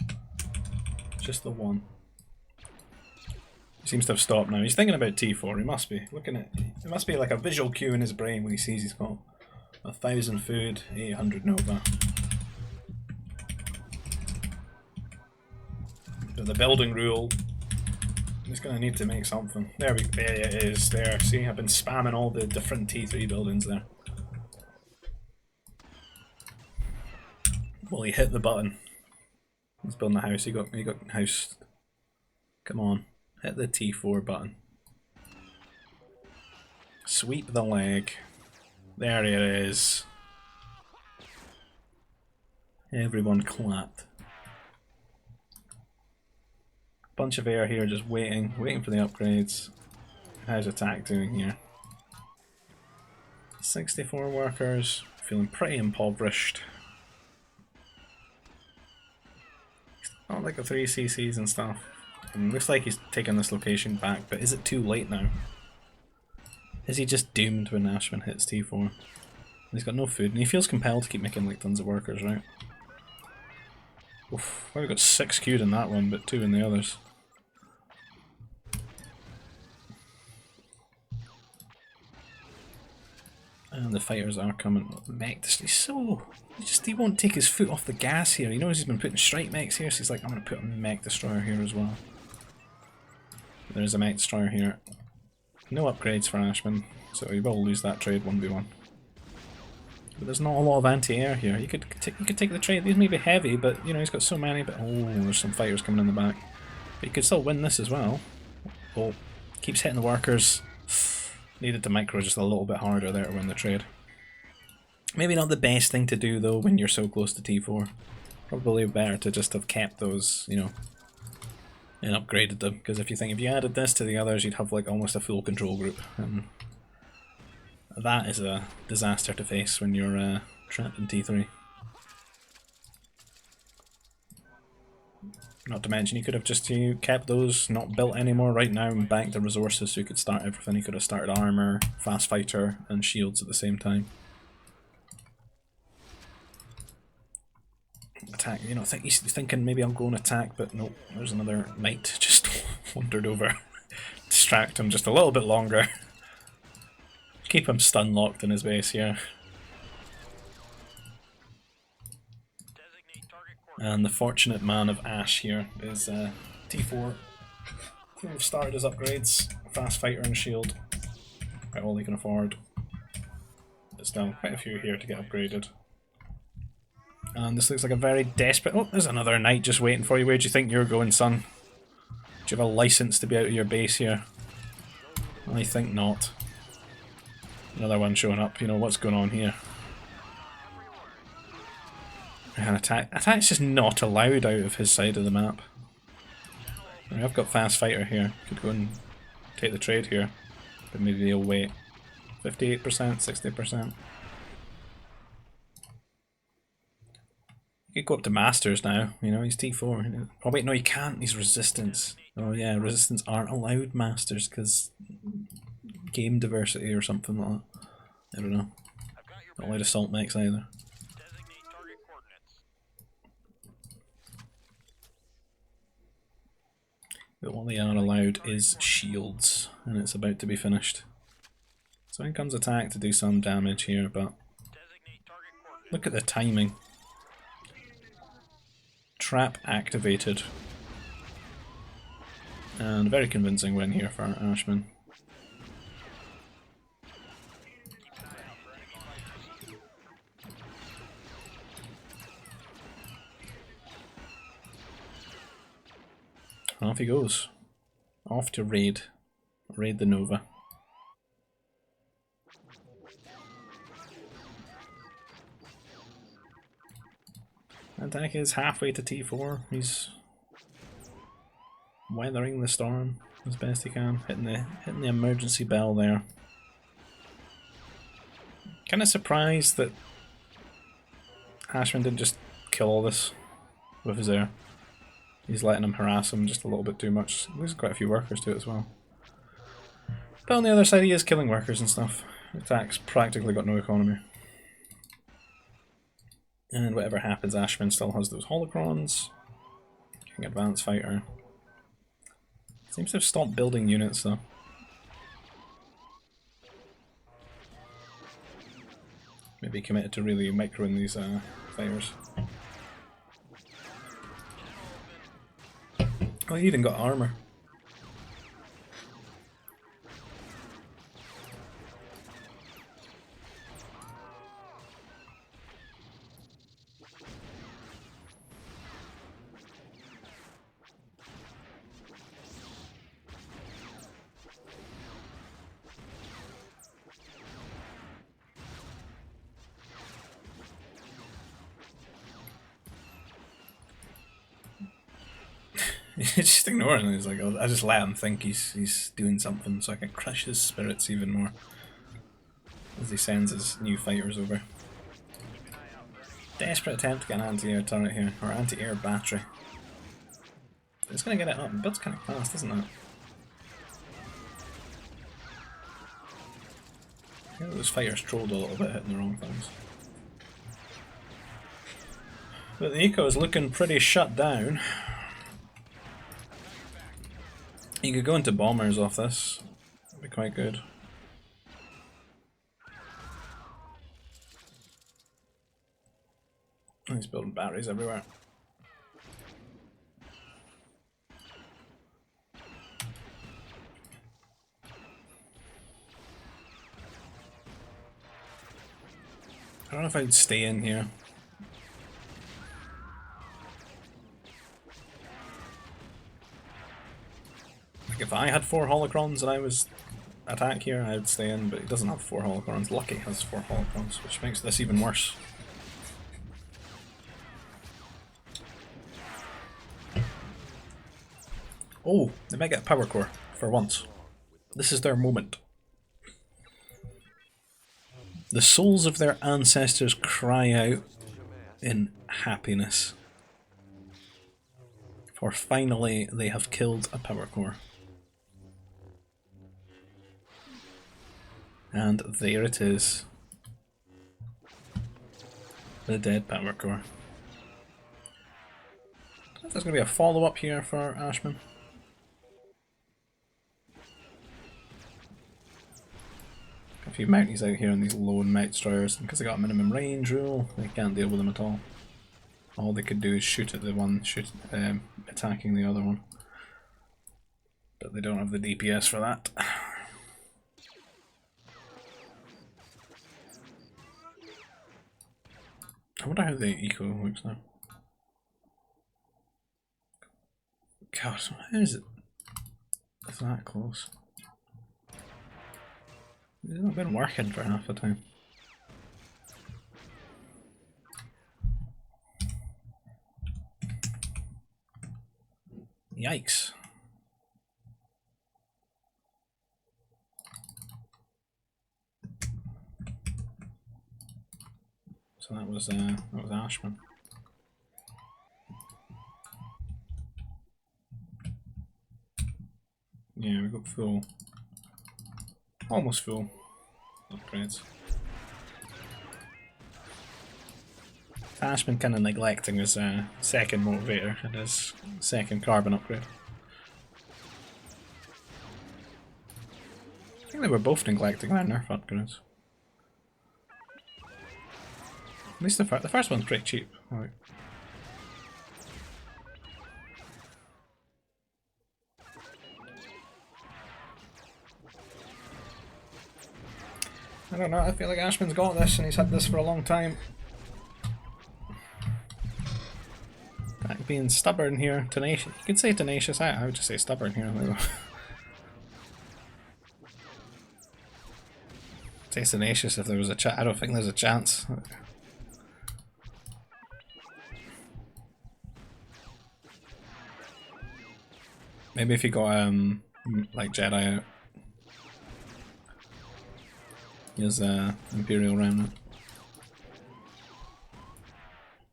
Just the one. He seems to have stopped now. He's thinking about T4. He must be looking at. It must be like a visual cue in his brain when he sees he's got 1,000 food, 800 Nova. But the building rule. He's gonna need to make something. There it is. There. See, I've been spamming all the different T3 buildings there. Well, he hit the button. He's building a house. He got house. Come on, hit the T4 button. Sweep the leg. There it is. Everyone clapped. Bunch of air here, just waiting for the upgrades. How's attack doing here? 64 workers, feeling pretty impoverished. Not like the 3 CCs and stuff. And looks like he's taking this location back, but is it too late now? Is he just doomed when Ashman hits T4? He's got no food, and he feels compelled to keep making like tons of workers, right? Oof, well, we got 6 queued in that one, but 2 in the others. And the fighters are coming. Mech, he won't take his foot off the gas here. He knows he's been putting strike mechs here, so he's like, I'm going to put a mech destroyer here as well. There's a mech destroyer here. No upgrades for Ashman, so he will lose that trade 1v1. But there's not a lot of anti-air here. You could take the trade. These may be heavy, but you know he's got so many. But oh, there's some fighters coming in the back. But he could still win this as well. Oh, keeps hitting the workers. Needed to micro just a little bit harder there to win the trade. Maybe not the best thing to do though when you're so close to T4. Probably better to just have kept those, you know, and upgraded them. Because if you added this to the others, you'd have like almost a full control group, and that is a disaster to face when you're trapped in T3. Not to mention, you could have just kept those, not built anymore right now, and banked the resources so you could start everything. You could have started armor, fast fighter, and shields at the same time. Attack, you know, he's thinking maybe I'll go and attack, but nope, there's another knight just wandered over. Distract him just a little bit longer. Keep him stun locked in his base here. And the fortunate man of Ash here is T4. We've started his upgrades, fast fighter and shield. About all he can afford. There's still quite a few here to get upgraded. And this looks like a very desperate... Oh, there's another knight just waiting for you. Where do you think you're going, son? Do you have a license to be out of your base here? I think not. Another one showing up, you know, what's going on here? And attack's just not allowed out of his side of the map. I've got fast fighter here. Could go and take the trade here, but maybe he'll wait. 58%, 60%. He could go up to masters now. You know, he's T4. Oh wait, no, he can't. He's resistance. Oh yeah, resistance aren't allowed masters because game diversity or something like that. I don't know. Not allowed assault mechs either. But what they are allowed is shields, and it's about to be finished. So in comes attack to do some damage here, but look at the timing. Trap activated. And a very convincing win here for Ashman. Off he goes. Off to raid the Nova. Attack is halfway to T4. He's weathering the storm as best he can, hitting the emergency bell there. Kind of surprised that Ashman didn't just kill all this with his air. He's letting him harass him just a little bit too much. There's quite a few workers to it as well. But on the other side, he is killing workers and stuff. Attack's practically got no economy. And whatever happens, Ashman still has those holocrons. King Advanced Fighter. Seems to have stopped building units though. Maybe committed to really microing these fighters. Oh, he even got armor. He's just ignoring it. He's like, oh, I just let him think he's doing something so I can crush his spirits even more. As he sends his new fighters over. Desperate attempt to get an anti-air turret here, or anti-air battery. It's gonna get it up. It builds kind of fast, doesn't it? I think those fighters trolled a little bit, hitting the wrong things. But the eco is looking pretty shut down. You could go into bombers off this. That'd be quite good. He's building batteries everywhere. I don't know if I'd stay in here. Like if I had 4 holocrons and I was attack here, I would stay in, but he doesn't have 4 holocrons. Lucky has 4 holocrons, which makes this even worse. Oh, they might get a power core for once. This is their moment. The souls of their ancestors cry out in happiness. For finally they have killed a power core. And there it is. The dead power core. I don't know if there's going to be a follow-up here for Ashman. A few mounties out here on these lone mount destroyers, and because they got a minimum range rule, they can't deal with them at all. All they could do is shoot at the one attacking the other one. But they don't have the DPS for that. I wonder how the eco looks now. God, how is it? It's that close. It's not been working for half the time. Yikes. So that was Ashman. Yeah, we got full, almost full upgrades. Ashman kind of neglecting his second motivator and his second carbon upgrade. I think they were both neglecting their nerf upgrades. At least the first one's pretty cheap. Right. I don't know, I feel like Ashman's got this and he's had this for a long time. Like being stubborn here, tenacious. You could say tenacious, I would just say stubborn here. Say tenacious if there was a chance. I don't think there's a chance. Maybe if you got like Jedi out. Here's Imperial Remnant.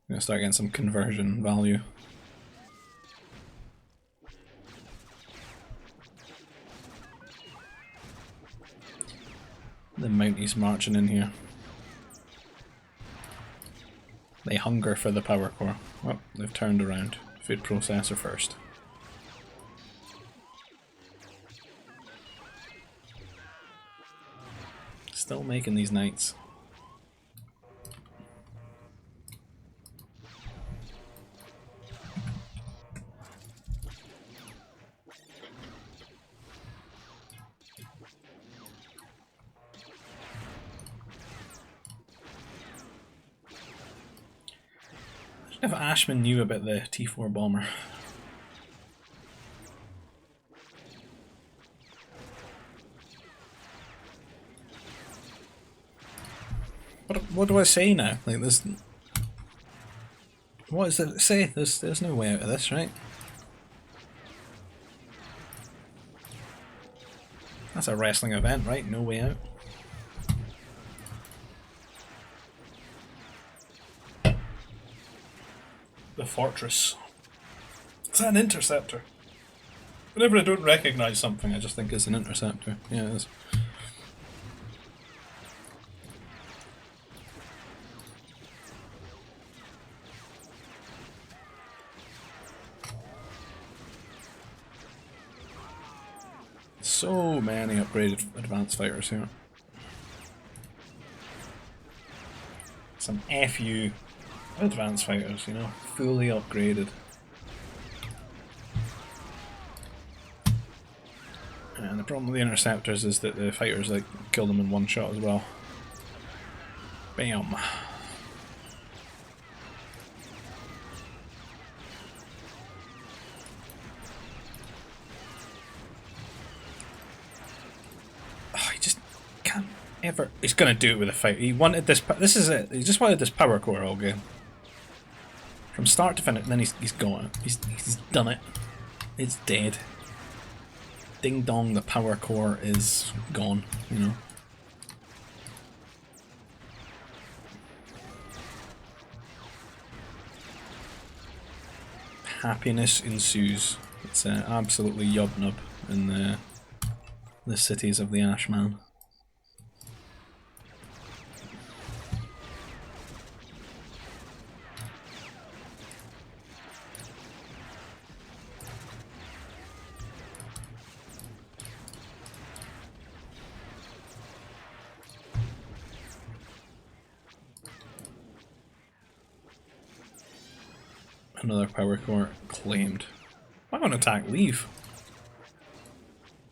Gonna start getting some conversion value. The Mounties marching in here. The They hunger for the power core. Well, they've turned around. Food processor first. Still making these knights. If Ashman knew about the T4 bomber. What do I say now? Like this. What does it say? There's no way out of this, right? That's a wrestling event, right? No way out. The fortress. Is that an interceptor? Whenever I don't recognise something, I just think it's an interceptor. Yeah, it is. So many upgraded advanced fighters here. Some FU advanced fighters, you know, fully upgraded. And the problem with the interceptors is that the fighters like kill them in one shot as well. Bam. Oh, he just can't ever. He's gonna do it with a fight. He wanted this. This is it. He just wanted this power core all game. From start to finish, and then he's got it. He's done it. It's dead. Ding dong, the power core is gone, you know. Happiness ensues. It's absolutely yub-nub in the cities of the Ashman. Another power core claimed. Why won't attack leave?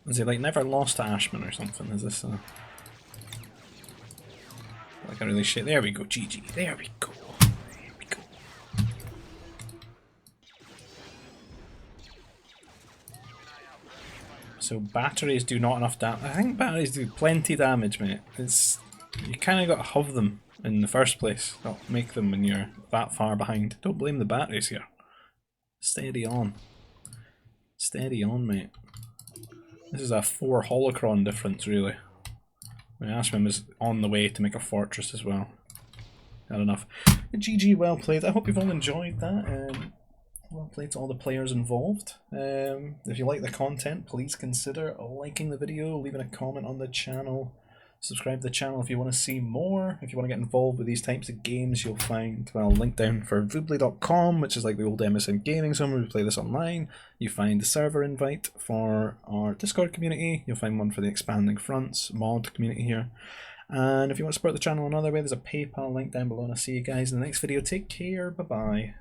Is he like never lost to Ashman or something? Is this like a really shit? There we go, GG. There we go. There we go. So batteries do not enough damage. I think batteries do plenty damage, mate. It's you kind of got to have them in the first place, not make them when you're that far behind. Don't blame the batteries here. Steady on. Steady on, mate. This is a 4 holocron difference, really. I mean, Ashman was on the way to make a fortress as well. Had enough. GG, well played. I hope you've all enjoyed that. Well played to all the players involved. If you like the content, please consider liking the video, leaving a comment on the channel. Subscribe to the channel if you want to see more. If you want to get involved with these types of games, you'll find, well, a link down for voobly.com, which is like the old MSN gaming zone where we play this online. You find the server invite for our Discord community. You'll find one for the Expanding Fronts mod community here. And if you want to support the channel another way, there's a PayPal link down below. And I'll see you guys in the next video. Take care. Bye-bye.